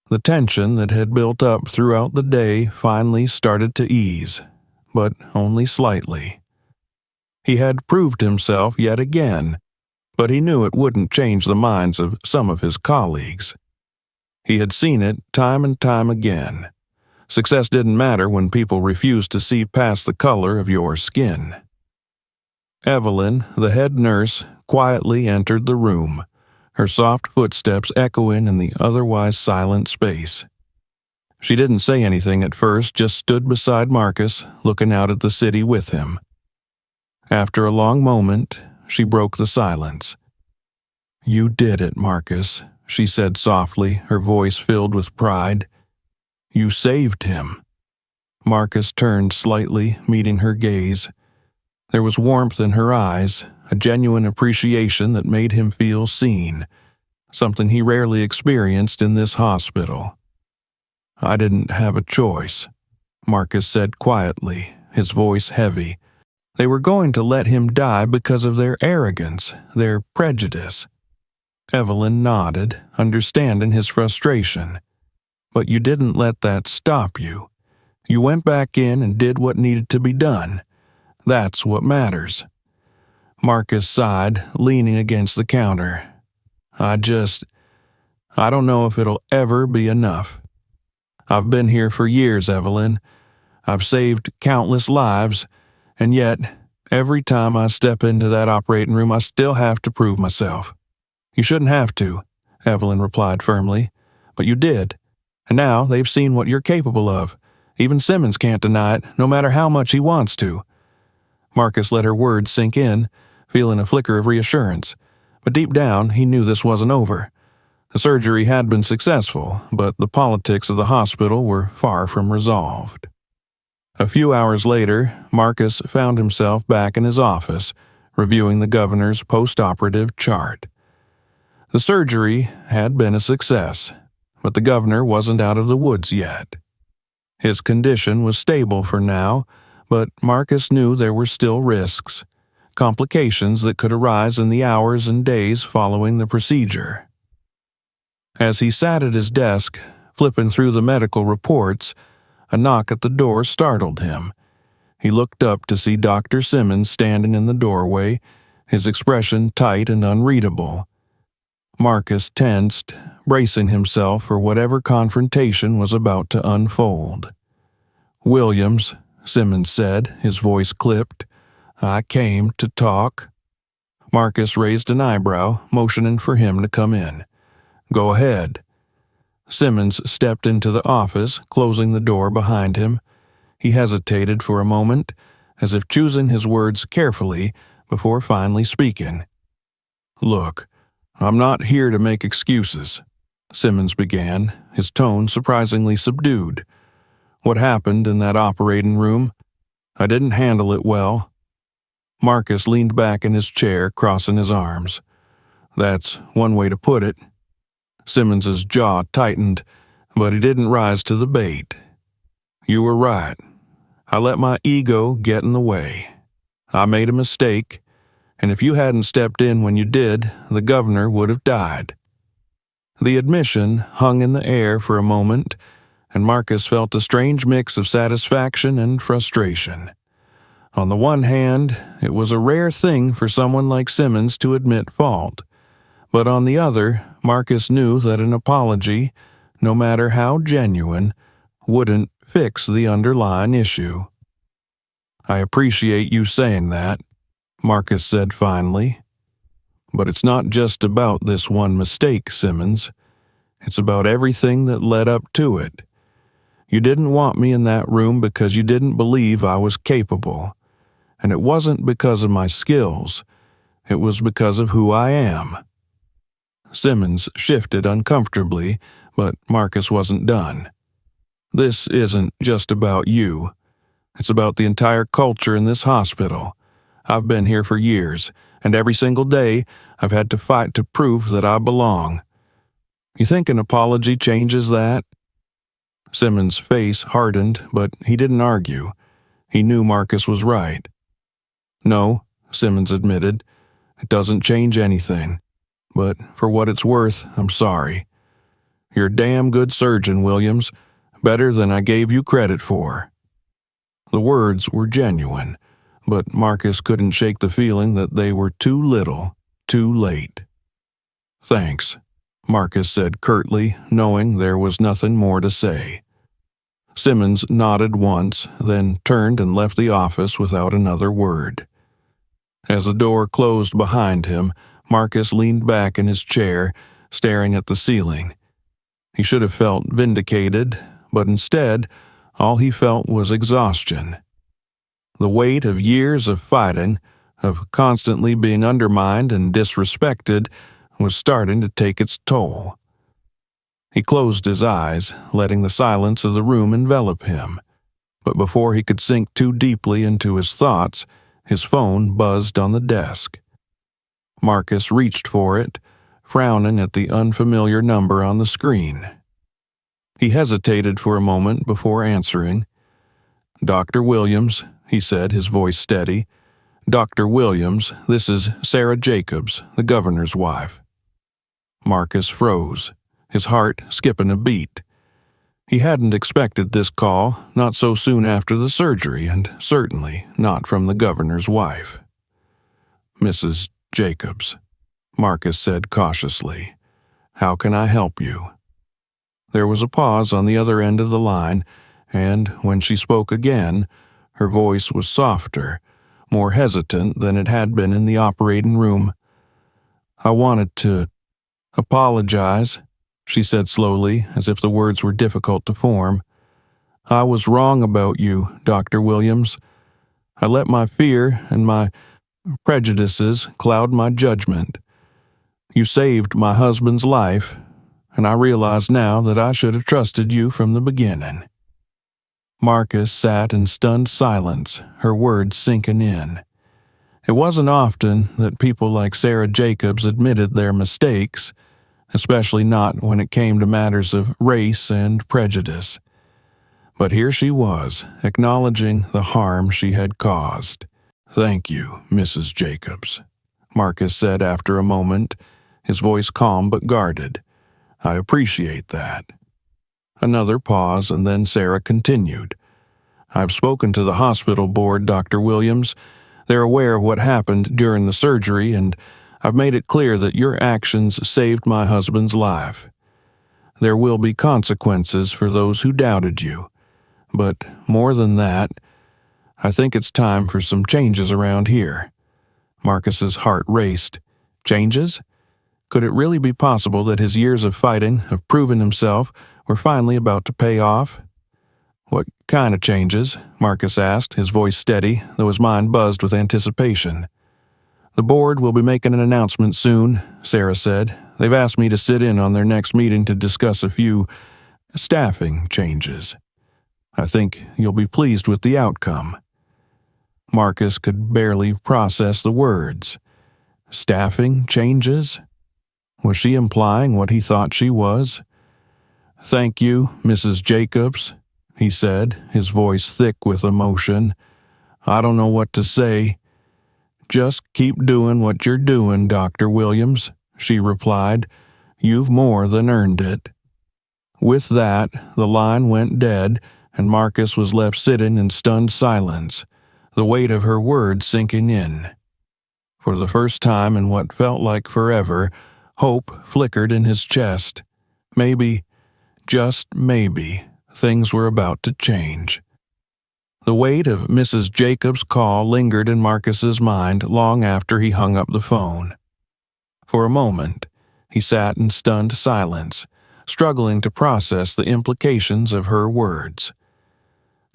The tension that had built up throughout the day finally started to ease, but only slightly. He had proved himself yet again, but he knew it wouldn't change the minds of some of his colleagues. He had seen it time and time again. Success didn't matter when people refused to see past the color of your skin. Evelyn, the head nurse, quietly entered the room, her soft footsteps echoing in the otherwise silent space. She didn't say anything at first, just stood beside Marcus, looking out at the city with him. After a long moment, she broke the silence. "You did it, Marcus," she said softly, her voice filled with pride. "You saved him." Marcus turned slightly, meeting her gaze. There was warmth in her eyes, a genuine appreciation that made him feel seen, something he rarely experienced in this hospital. "I didn't have a choice," Marcus said quietly, his voice heavy. They were going to let him die because of their arrogance, their prejudice. Evelyn nodded, understanding his frustration. "But you didn't let that stop you. You went back in and did what needed to be done. That's what matters." Marcus sighed, leaning against the counter. I don't know if it'll ever be enough. I've been here for years, Evelyn. I've saved countless lives, and yet, every time I step into that operating room, I still have to prove myself." "You shouldn't have to," Evelyn replied firmly, "but you did. And now they've seen what you're capable of. Even Simmons can't deny it, no matter how much he wants to." Marcus let her words sink in, feeling a flicker of reassurance. But deep down, he knew this wasn't over. The surgery had been successful, but the politics of the hospital were far from resolved. A few hours later, Marcus found himself back in his office, reviewing the governor's post-operative chart. The surgery had been a success, but the governor wasn't out of the woods yet. His condition was stable for now, but Marcus knew there were still risks, complications that could arise in the hours and days following the procedure. As he sat at his desk, flipping through the medical reports, a knock at the door startled him. He looked up to see Dr. Simmons standing in the doorway, his expression tight and unreadable. Marcus tensed, bracing himself for whatever confrontation was about to unfold. "Williams," Simmons said, his voice clipped, "I came to talk." Marcus raised an eyebrow, motioning for him to come in. "Go ahead." Simmons stepped into the office, closing the door behind him. He hesitated for a moment, as if choosing his words carefully before finally speaking. "Look, I'm not here to make excuses," Simmons began, his tone surprisingly subdued. "What happened in that operating room? I didn't handle it well." Marcus leaned back in his chair, crossing his arms. "That's one way to put it." Simmons's jaw tightened, but he didn't rise to the bait. "You were right. I let my ego get in the way. I made a mistake, and if you hadn't stepped in when you did, the governor would have died." The admission hung in the air for a moment, and Marcus felt a strange mix of satisfaction and frustration. On the one hand, it was a rare thing for someone like Simmons to admit fault, but on the other, Marcus knew that an apology, no matter how genuine, wouldn't fix the underlying issue. "I appreciate you saying that," Marcus said finally. "But it's not just about this one mistake, Simmons. It's about everything that led up to it. You didn't want me in that room because you didn't believe I was capable. And it wasn't because of my skills. It was because of who I am." Simmons shifted uncomfortably, but Marcus wasn't done. "This isn't just about you. It's about the entire culture in this hospital. I've been here for years, and every single day I've had to fight to prove that I belong. You think an apology changes that?" Simmons' face hardened, but he didn't argue. He knew Marcus was right. "No," Simmons admitted, "it doesn't change anything. But for what it's worth, I'm sorry. You're a damn good surgeon, Williams, better than I gave you credit for." The words were genuine, but Marcus couldn't shake the feeling that they were too little, too late. "Thanks," Marcus said curtly, knowing there was nothing more to say. Simmons nodded once, then turned and left the office without another word. As the door closed behind him, Marcus leaned back in his chair, staring at the ceiling. He should have felt vindicated, but instead, all he felt was exhaustion. The weight of years of fighting, of constantly being undermined and disrespected, was starting to take its toll. He closed his eyes, letting the silence of the room envelop him. But before he could sink too deeply into his thoughts, his phone buzzed on the desk. Marcus reached for it, frowning at the unfamiliar number on the screen. He hesitated for a moment before answering. "Dr. Williams," he said, his voice steady. "Dr. Williams, this is Sarah Jacobs, the governor's wife." Marcus froze, his heart skipping a beat. He hadn't expected this call, not so soon after the surgery, and certainly not from the governor's wife. "Mrs. Jacobs," Marcus said cautiously, "how can I help you?" There was a pause on the other end of the line, and when she spoke again, her voice was softer, more hesitant than it had been in the operating room. "I wanted to apologize," she said slowly, as if the words were difficult to form. "I was wrong about you, Dr. Williams. I let my fear and my prejudices cloud my judgment. You saved my husband's life, and I realize now that I should have trusted you from the beginning." Marcus sat in stunned silence, her words sinking in. It wasn't often that people like Sarah Jacobs admitted their mistakes, especially not when it came to matters of race and prejudice. But here she was, acknowledging the harm she had caused. "Thank you, Mrs. Jacobs," Marcus said after a moment, his voice calm but guarded. "I appreciate that." Another pause, and then Sarah continued. "I've spoken to the hospital board, Dr. Williams. They're aware of what happened during the surgery, and I've made it clear that your actions saved my husband's life. There will be consequences for those who doubted you. But more than that, I think it's time for some changes around here." Marcus's heart raced. Changes? Could it really be possible that his years of fighting, of proving himself, were finally about to pay off? "What kind of changes?" Marcus asked, his voice steady, though his mind buzzed with anticipation. "The board will be making an announcement soon," Sarah said. "They've asked me to sit in on their next meeting to discuss a few staffing changes. I think you'll be pleased with the outcome." Marcus could barely process the words. Staffing changes? Was she implying what he thought she was? "Thank you, Mrs. Jacobs," he said, his voice thick with emotion. "I don't know what to say." "Just keep doing what you're doing, Dr. Williams," she replied. You've more than earned it." With that, the line went dead, and Marcus was left sitting in stunned silence, the weight of her words sinking in. For the first time in what felt like forever, hope flickered in his chest. Maybe, just maybe, things were about to change. The weight of Mrs. Jacobs' call lingered in Marcus's mind long after he hung up the phone. For a moment, he sat in stunned silence, struggling to process the implications of her words.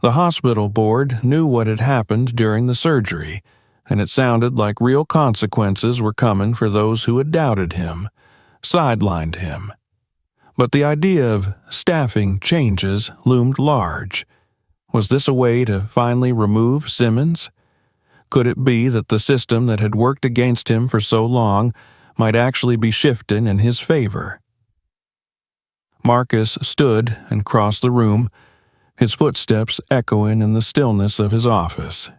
The hospital board knew what had happened during the surgery, and it sounded like real consequences were coming for those who had doubted him, sidelined him. But the idea of staffing changes loomed large. Was this a way to finally remove Simmons? Could it be that the system that had worked against him for so long might actually be shifting in his favor? Marcus stood and crossed the room, his footsteps echoing in the stillness of his office.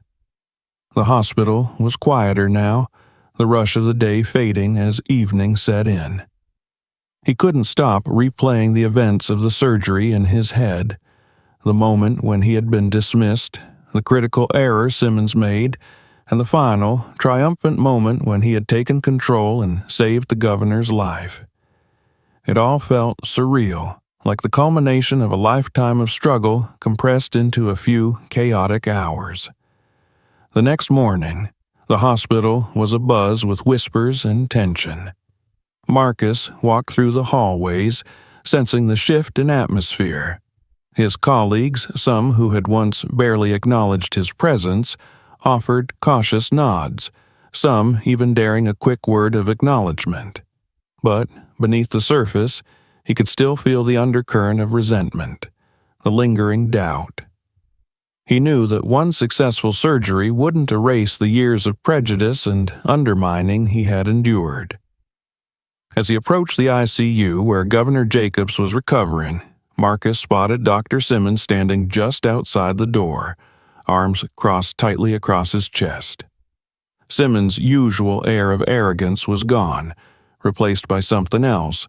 The hospital was quieter now, the rush of the day fading as evening set in. He couldn't stop replaying the events of the surgery in his head, the moment when he had been dismissed, the critical error Simmons made, and the final, triumphant moment when he had taken control and saved the governor's life. It all felt surreal, like the culmination of a lifetime of struggle compressed into a few chaotic hours. The next morning, the hospital was abuzz with whispers and tension. Marcus walked through the hallways, sensing the shift in atmosphere. His colleagues, some who had once barely acknowledged his presence, offered cautious nods, some even daring a quick word of acknowledgement. But beneath the surface, he could still feel the undercurrent of resentment, the lingering doubt. He knew that one successful surgery wouldn't erase the years of prejudice and undermining he had endured. As he approached the ICU where Governor Jacobs was recovering, Marcus spotted Dr. Simmons standing just outside the door, arms crossed tightly across his chest. Simmons' usual air of arrogance was gone, replaced by something else,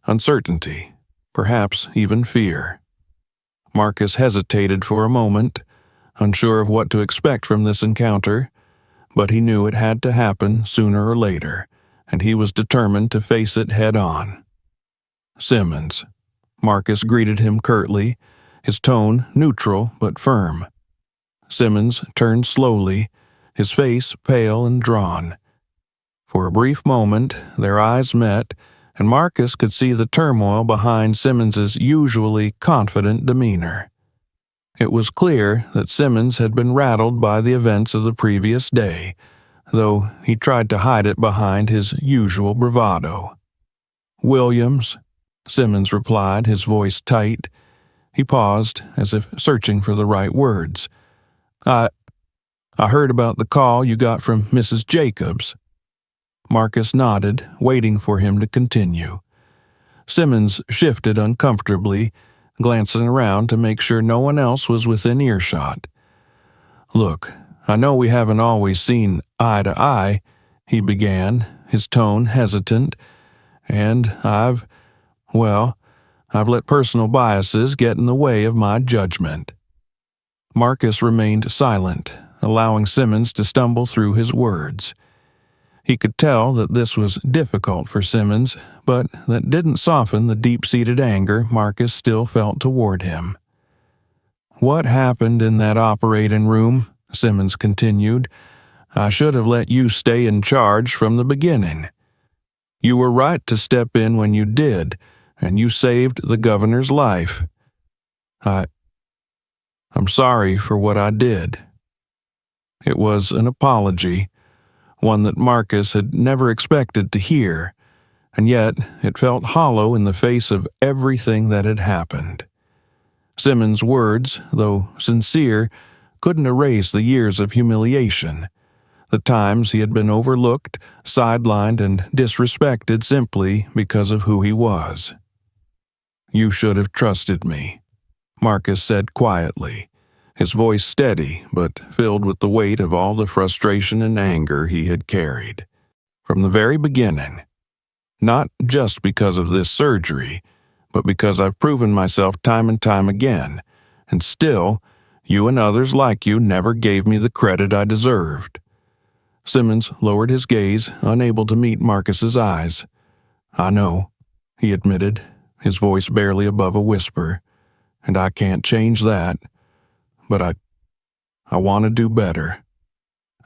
uncertainty, perhaps even fear. Marcus hesitated for a moment, unsure of what to expect from this encounter, but he knew it had to happen sooner or later, and he was determined to face it head-on. "Simmons." Marcus greeted him curtly, his tone neutral but firm. Simmons turned slowly, his face pale and drawn. For a brief moment, their eyes met, and Marcus could see the turmoil behind Simmons's usually confident demeanor. It was clear that Simmons had been rattled by the events of the previous day, though he tried to hide it behind his usual bravado. "Williams," Simmons replied, his voice tight. He paused, as if searching for the right words. I heard about the call you got from Mrs. Jacobs." Marcus nodded, waiting for him to continue. Simmons shifted uncomfortably, glancing around to make sure no one else was within earshot. "Look, I know we haven't always seen eye to eye," he began, his tone hesitant, "and I've let personal biases get in the way of my judgment." Marcus remained silent, allowing Simmons to stumble through his words. He could tell that this was difficult for Simmons, but that didn't soften the deep-seated anger Marcus still felt toward him. "What happened in that operating room?" Simmons continued. "I should have let you stay in charge from the beginning. You were right to step in when you did, and you saved the governor's life. I'm sorry for what I did." It was an apology, one that Marcus had never expected to hear, and yet it felt hollow in the face of everything that had happened. Simmons' words, though sincere, couldn't erase the years of humiliation, the times he had been overlooked, sidelined, and disrespected simply because of who he was. "You should have trusted me," Marcus said quietly, his voice steady but filled with the weight of all the frustration and anger he had carried. "From the very beginning. not just because of this surgery, but because I've proven myself time and time again, and still, you and others like you never gave me the credit I deserved." Simmons lowered his gaze, unable to meet Marcus's eyes. "I know," he admitted, his voice barely above a whisper, "and I can't change that. But I want to do better.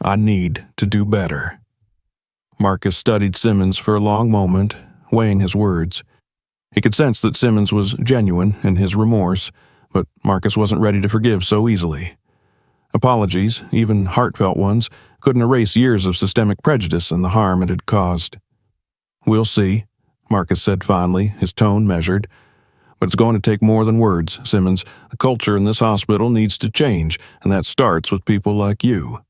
I need to do better." Marcus studied Simmons for a long moment, weighing his words. He could sense that Simmons was genuine in his remorse, but Marcus wasn't ready to forgive so easily. Apologies, even heartfelt ones, couldn't erase years of systemic prejudice and the harm it had caused. "We'll see," Marcus said finally, his tone measured. "But it's going to take more than words, Simmons. The culture in this hospital needs to change, and that starts with people like you."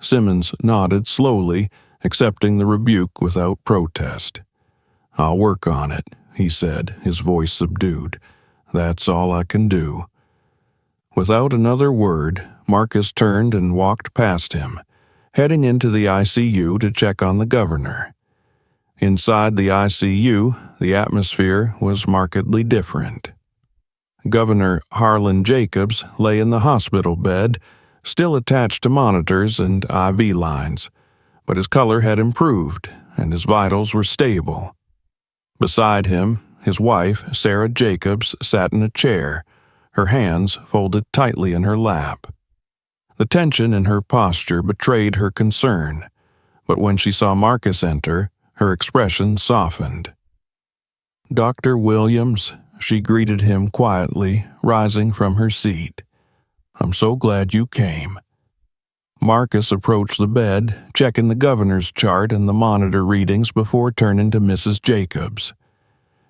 Simmons nodded slowly, accepting the rebuke without protest. "I'll work on it," he said, his voice subdued. "That's all I can do." Without another word, Marcus turned and walked past him, heading into the ICU to check on the governor. Inside the ICU, the atmosphere was markedly different. Governor Harlan Jacobs lay in the hospital bed, still attached to monitors and IV lines, but his color had improved and his vitals were stable. Beside him, his wife, Sarah Jacobs, sat in a chair, her hands folded tightly in her lap. The tension in her posture betrayed her concern, but when she saw Marcus enter, her expression softened. "Dr. Williams," she greeted him quietly, rising from her seat. "I'm so glad you came." Marcus approached the bed, checking the governor's chart and the monitor readings before turning to Mrs. Jacobs.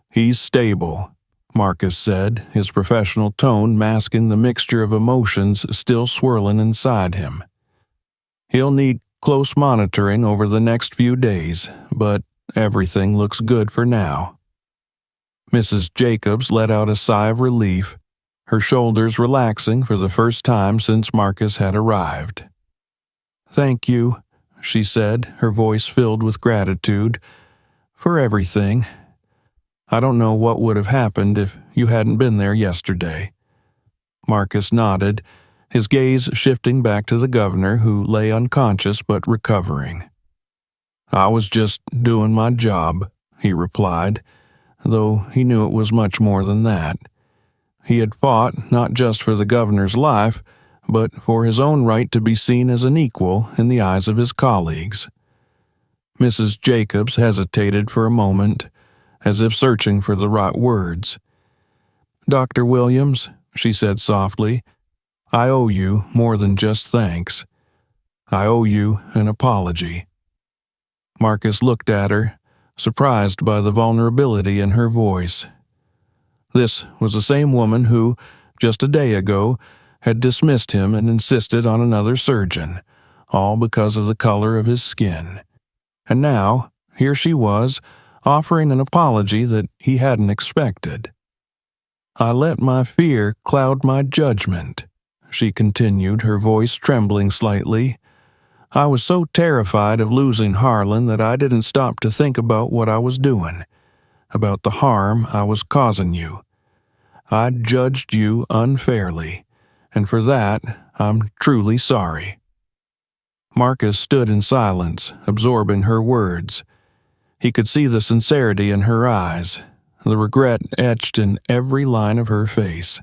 "He's stable," Marcus said, his professional tone masking the mixture of emotions still swirling inside him. "He'll need close monitoring over the next few days, but everything looks good for now." Mrs. Jacobs let out a sigh of relief, her shoulders relaxing for the first time since Marcus had arrived. "Thank you," she said, her voice filled with gratitude, "for everything. I don't know what would have happened if you hadn't been there yesterday." Marcus nodded, his gaze shifting back to the governor, who lay unconscious but recovering. "I was just doing my job," he replied, though he knew it was much more than that. He had fought not just for the governor's life, but for his own right to be seen as an equal in the eyes of his colleagues. Mrs. Jacobs hesitated for a moment, as if searching for the right words. "Dr. Williams," she said softly, "I owe you more than just thanks. I owe you an apology." Marcus looked at her, surprised by the vulnerability in her voice. This was the same woman who, just a day ago, had dismissed him and insisted on another surgeon, all because of the color of his skin. And now, here she was, offering an apology that he hadn't expected. "I let my fear cloud my judgment," she continued, her voice trembling slightly. "I was so terrified of losing Harlan that I didn't stop to think about what I was doing, about the harm I was causing you. I judged you unfairly, and for that I'm truly sorry." Marcus stood in silence, absorbing her words. He could see the sincerity in her eyes, the regret etched in every line of her face.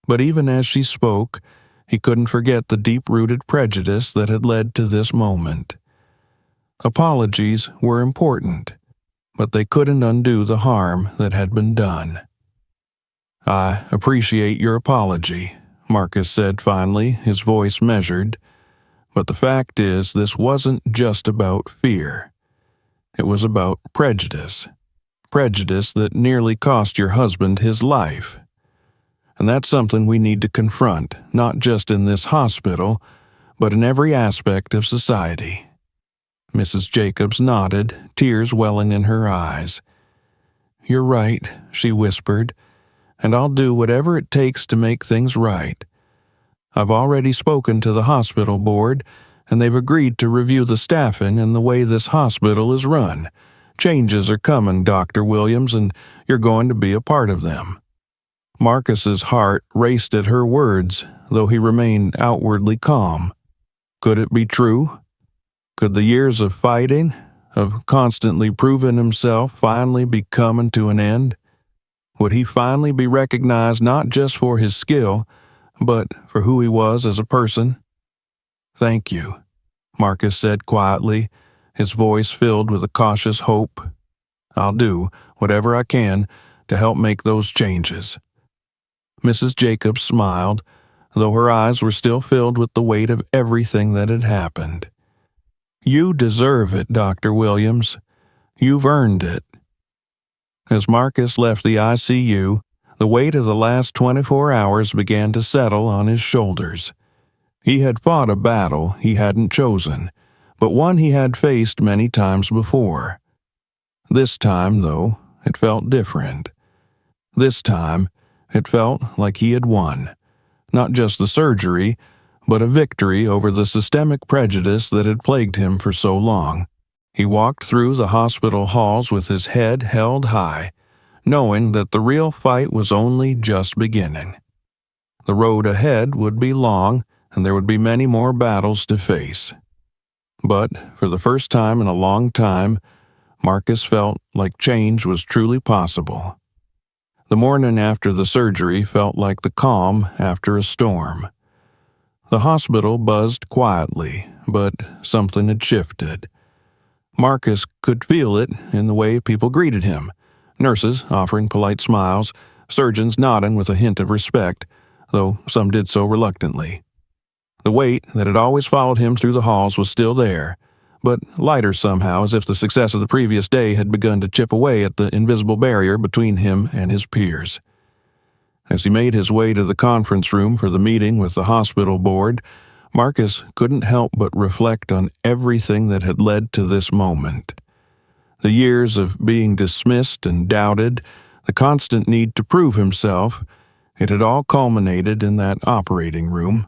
But even as she spoke, he couldn't forget the deep-rooted prejudice that had led to this moment. Apologies were important, but they couldn't undo the harm that had been done. "I appreciate your apology," Marcus said finally, his voice measured. "But the fact is, this wasn't just about fear. It was about prejudice. Prejudice that nearly cost your husband his life. And that's something we need to confront, not just in this hospital, but in every aspect of society." Mrs. Jacobs nodded, tears welling in her eyes. "You're right," she whispered, "and I'll do whatever it takes to make things right. I've already spoken to the hospital board, and they've agreed to review the staffing and the way this hospital is run, Changes are coming, Dr. Williams, and you're going to be a part of them." Marcus's heart raced at her words, though he remained outwardly calm. Could it be true? Could the years of fighting, of constantly proving himself, finally be coming to an end? Would he finally be recognized not just for his skill, but for who he was as a person? "Thank you," Marcus said quietly, his voice filled with a cautious hope. "I'll do whatever I can to help make those changes." Mrs. Jacobs smiled, though her eyes were still filled with the weight of everything that had happened. "You deserve it, Dr. Williams. You've earned it." As Marcus left the ICU, the weight of the last 24 hours began to settle on his shoulders. He had fought a battle he hadn't chosen, but one he had faced many times before. This time, though, it felt different. This time, it felt like he had won. Not just the surgery, but a victory over the systemic prejudice that had plagued him for so long. He walked through the hospital halls with his head held high, knowing that the real fight was only just beginning. The road ahead would be long, and there would be many more battles to face. But for the first time in a long time, Marcus felt like change was truly possible. The morning after the surgery felt like the calm after a storm. The hospital buzzed quietly, but something had shifted. Marcus could feel it in the way people greeted him, nurses offering polite smiles, surgeons nodding with a hint of respect, though some did so reluctantly. The weight that had always followed him through the halls was still there, but lighter somehow, as if the success of the previous day had begun to chip away at the invisible barrier between him and his peers. As he made his way to the conference room for the meeting with the hospital board, Marcus couldn't help but reflect on everything that had led to this moment. The years of being dismissed and doubted, the constant need to prove himself, it had all culminated in that operating room.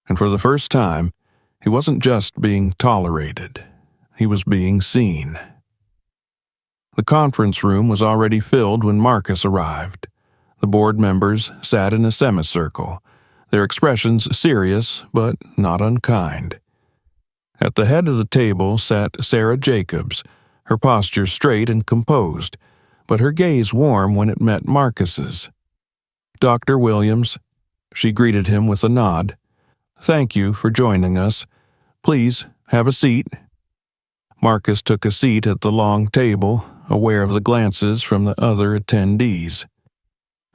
And for the first time, he wasn't just being tolerated, he was being seen. The conference room was already filled when Marcus arrived. The board members sat in a semicircle, their expressions serious but not unkind. At the head of the table sat Sarah Jacobs, her posture straight and composed, but her gaze warm when it met Marcus's. "Dr. Williams," she greeted him with a nod. "Thank you for joining us. Please have a seat." Marcus took a seat at the long table, aware of the glances from the other attendees.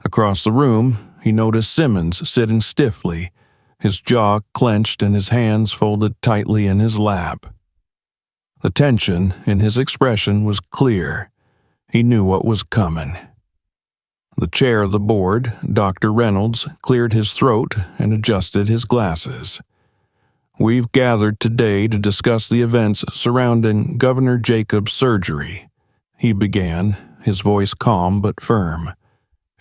Across the room, he noticed Simmons sitting stiffly, his jaw clenched and his hands folded tightly in his lap. The tension in his expression was clear. He knew what was coming. The chair of the board, Dr. Reynolds, cleared his throat and adjusted his glasses. "We've gathered today to discuss the events surrounding Governor Jacobs' surgery," he began, his voice calm but firm.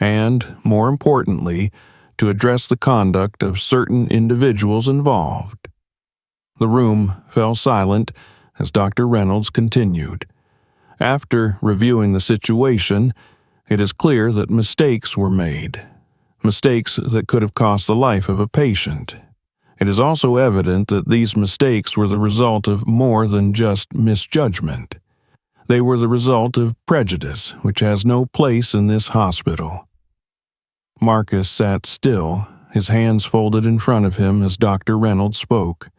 "And, more importantly, to address the conduct of certain individuals involved." The room fell silent as Dr. Reynolds continued. "After reviewing the situation, it is clear that mistakes were made. Mistakes that could have cost the life of a patient. It is also evident that these mistakes were the result of more than just misjudgment. They were the result of prejudice, which has no place in this hospital." Marcus sat still, his hands folded in front of him as Dr. Reynolds spoke.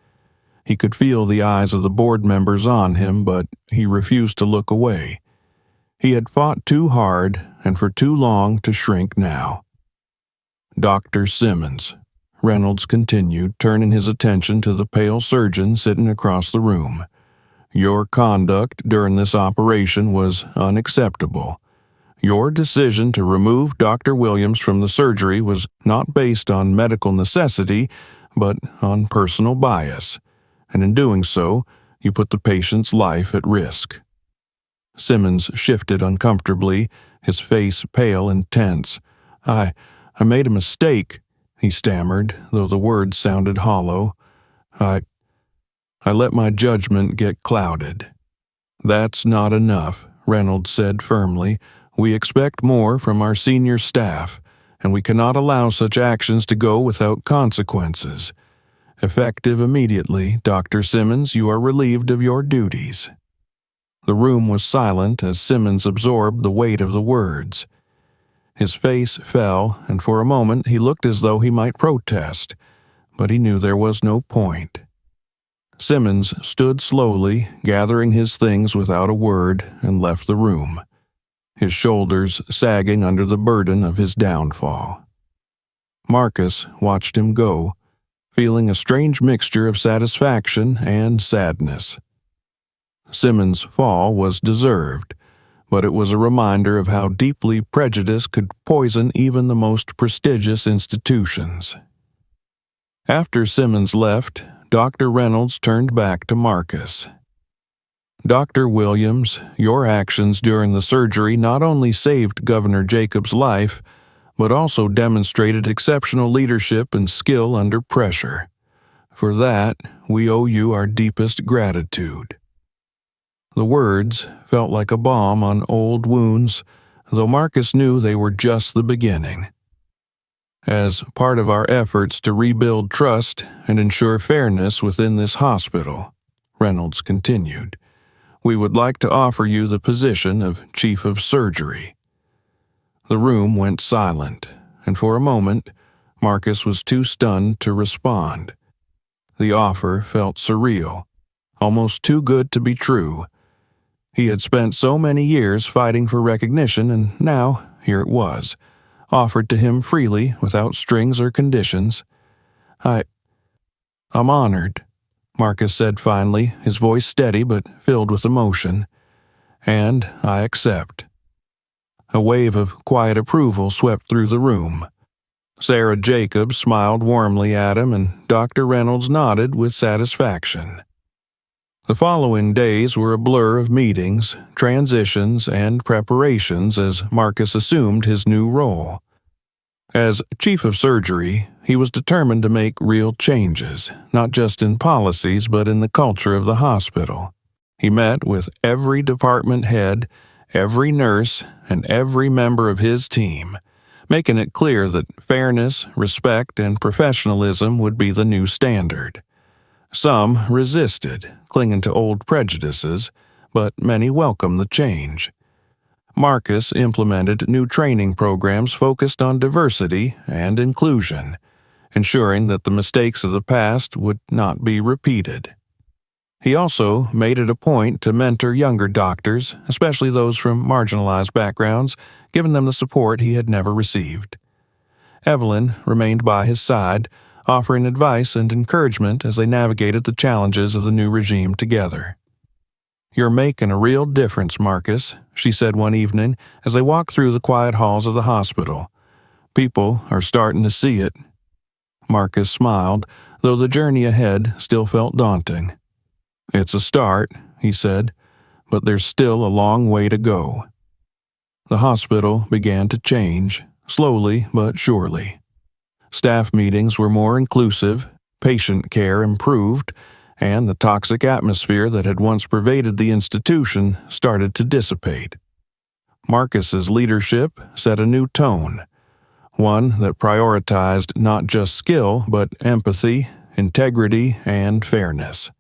He could feel the eyes of the board members on him, but he refused to look away. He had fought too hard and for too long to shrink now. "Dr. Simmons," Reynolds continued, turning his attention to the pale surgeon sitting across the room. "Your conduct during this operation was unacceptable. Your decision to remove Dr. Williams from the surgery was not based on medical necessity, but on personal bias, and in doing so, you put the patient's life at risk." Simmons shifted uncomfortably, his face pale and tense. I made a mistake," he stammered, though the words sounded hollow. I let my judgment get clouded." "That's not enough," Reynolds said firmly. "We expect more from our senior staff, and we cannot allow such actions to go without consequences. Effective immediately, Dr. Simmons, you are relieved of your duties." The room was silent as Simmons absorbed the weight of the words. His face fell, and for a moment he looked as though he might protest, but he knew there was no point. Simmons stood slowly, gathering his things without a word, and left the room, his shoulders sagging under the burden of his downfall. Marcus watched him go, feeling a strange mixture of satisfaction and sadness. Simmons' fall was deserved, but it was a reminder of how deeply prejudice could poison even the most prestigious institutions. After Simmons left, Dr. Reynolds turned back to Marcus. "Dr. Williams, your actions during the surgery not only saved Governor Jacobs' life, but also demonstrated exceptional leadership and skill under pressure. For that, we owe you our deepest gratitude." The words felt like a balm on old wounds, though Marcus knew they were just the beginning. "As part of our efforts to rebuild trust and ensure fairness within this hospital," Reynolds continued, "we would like to offer you the position of Chief of Surgery." The room went silent, and for a moment, Marcus was too stunned to respond. The offer felt surreal, almost too good to be true. He had spent so many years fighting for recognition, and now, here it was, offered to him freely without strings or conditions. I'm honored," Marcus said finally, his voice steady but filled with emotion. "And I accept." A wave of quiet approval swept through the room. Sarah Jacobs smiled warmly at him, and Dr. Reynolds nodded with satisfaction. The following days were a blur of meetings, transitions, and preparations as Marcus assumed his new role. As Chief of Surgery, he was determined to make real changes, not just in policies but in the culture of the hospital. He met with every department head, every nurse, and every member of his team, making it clear that fairness, respect, and professionalism would be the new standard. Some resisted, clinging to old prejudices, but many welcomed the change. Marcus implemented new training programs focused on diversity and inclusion, ensuring that the mistakes of the past would not be repeated. He also made it a point to mentor younger doctors, especially those from marginalized backgrounds, giving them the support he had never received. Evelyn remained by his side, offering advice and encouragement as they navigated the challenges of the new regime together. "You're making a real difference, Marcus," she said one evening as they walked through the quiet halls of the hospital. "People are starting to see it." Marcus smiled, though the journey ahead still felt daunting. "It's a start," he said, "but there's still a long way to go." The hospital began to change, slowly but surely. Staff meetings were more inclusive, patient care improved, and the toxic atmosphere that had once pervaded the institution started to dissipate. Marcus's leadership set a new tone, one that prioritized not just skill but empathy, integrity, and fairness.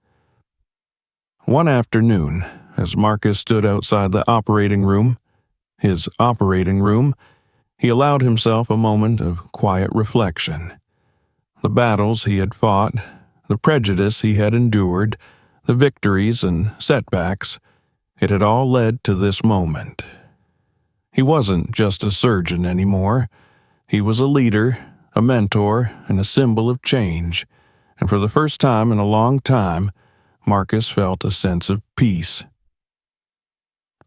One afternoon, as Marcus stood outside the operating room, his operating room, he allowed himself a moment of quiet reflection. The battles he had fought, the prejudice he had endured, the victories and setbacks, it had all led to this moment. He wasn't just a surgeon anymore. He was a leader, a mentor, and a symbol of change, and for the first time in a long time, Marcus felt a sense of peace.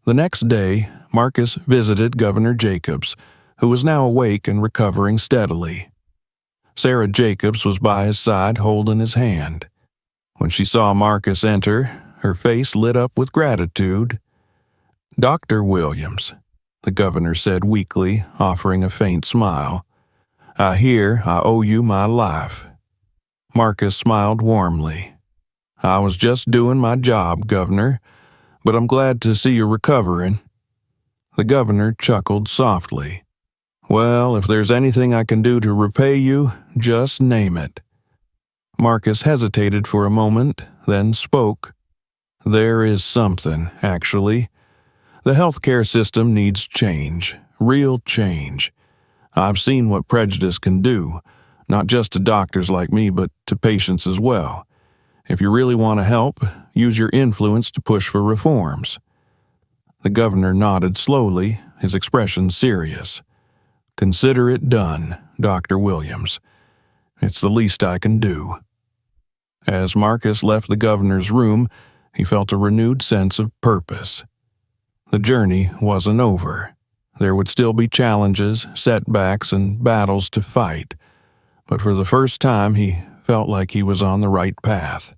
The next day, Marcus visited Governor Jacobs, who was now awake and recovering steadily. Sarah Jacobs was by his side holding his hand. When she saw Marcus enter, her face lit up with gratitude. "Dr. Williams," the governor said weakly, offering a faint smile, "I hear I owe you my life." Marcus smiled warmly. "I was just doing my job, Governor, but I'm glad to see you're recovering. The governor chuckled softly. Well, if there's anything I can do to repay you, just name it. Marcus hesitated for a moment, then spoke. There is something, actually. The healthcare system needs change, real change. I've seen what prejudice can do, not just to doctors like me, but to patients as well. If you really want to help, use your influence to push for reforms. The governor nodded slowly, his expression serious. Consider it done, Dr. Williams. It's the least I can do. As Marcus left the governor's room, he felt a renewed sense of purpose. The journey wasn't over. There would still be challenges, setbacks, and battles to fight, but for the first time he felt like he was on the right path.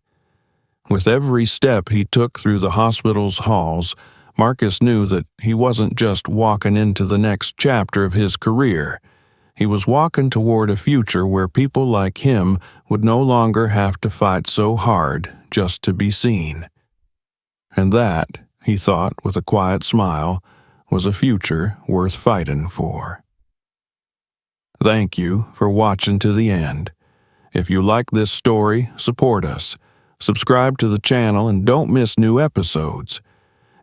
With every step he took through the hospital's halls, Marcus knew that he wasn't just walking into the next chapter of his career. He was walking toward a future where people like him would no longer have to fight so hard just to be seen. And that, he thought with a quiet smile, was a future worth fighting for. Thank you for watching to the end. If you like this story, support us. Subscribe to the channel and don't miss new episodes.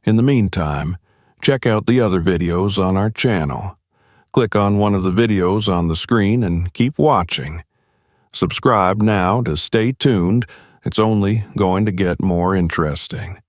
In the meantime, check out the other videos on our channel. Click on one of the videos on the screen and keep watching. Subscribe now to stay tuned. It's only going to get more interesting.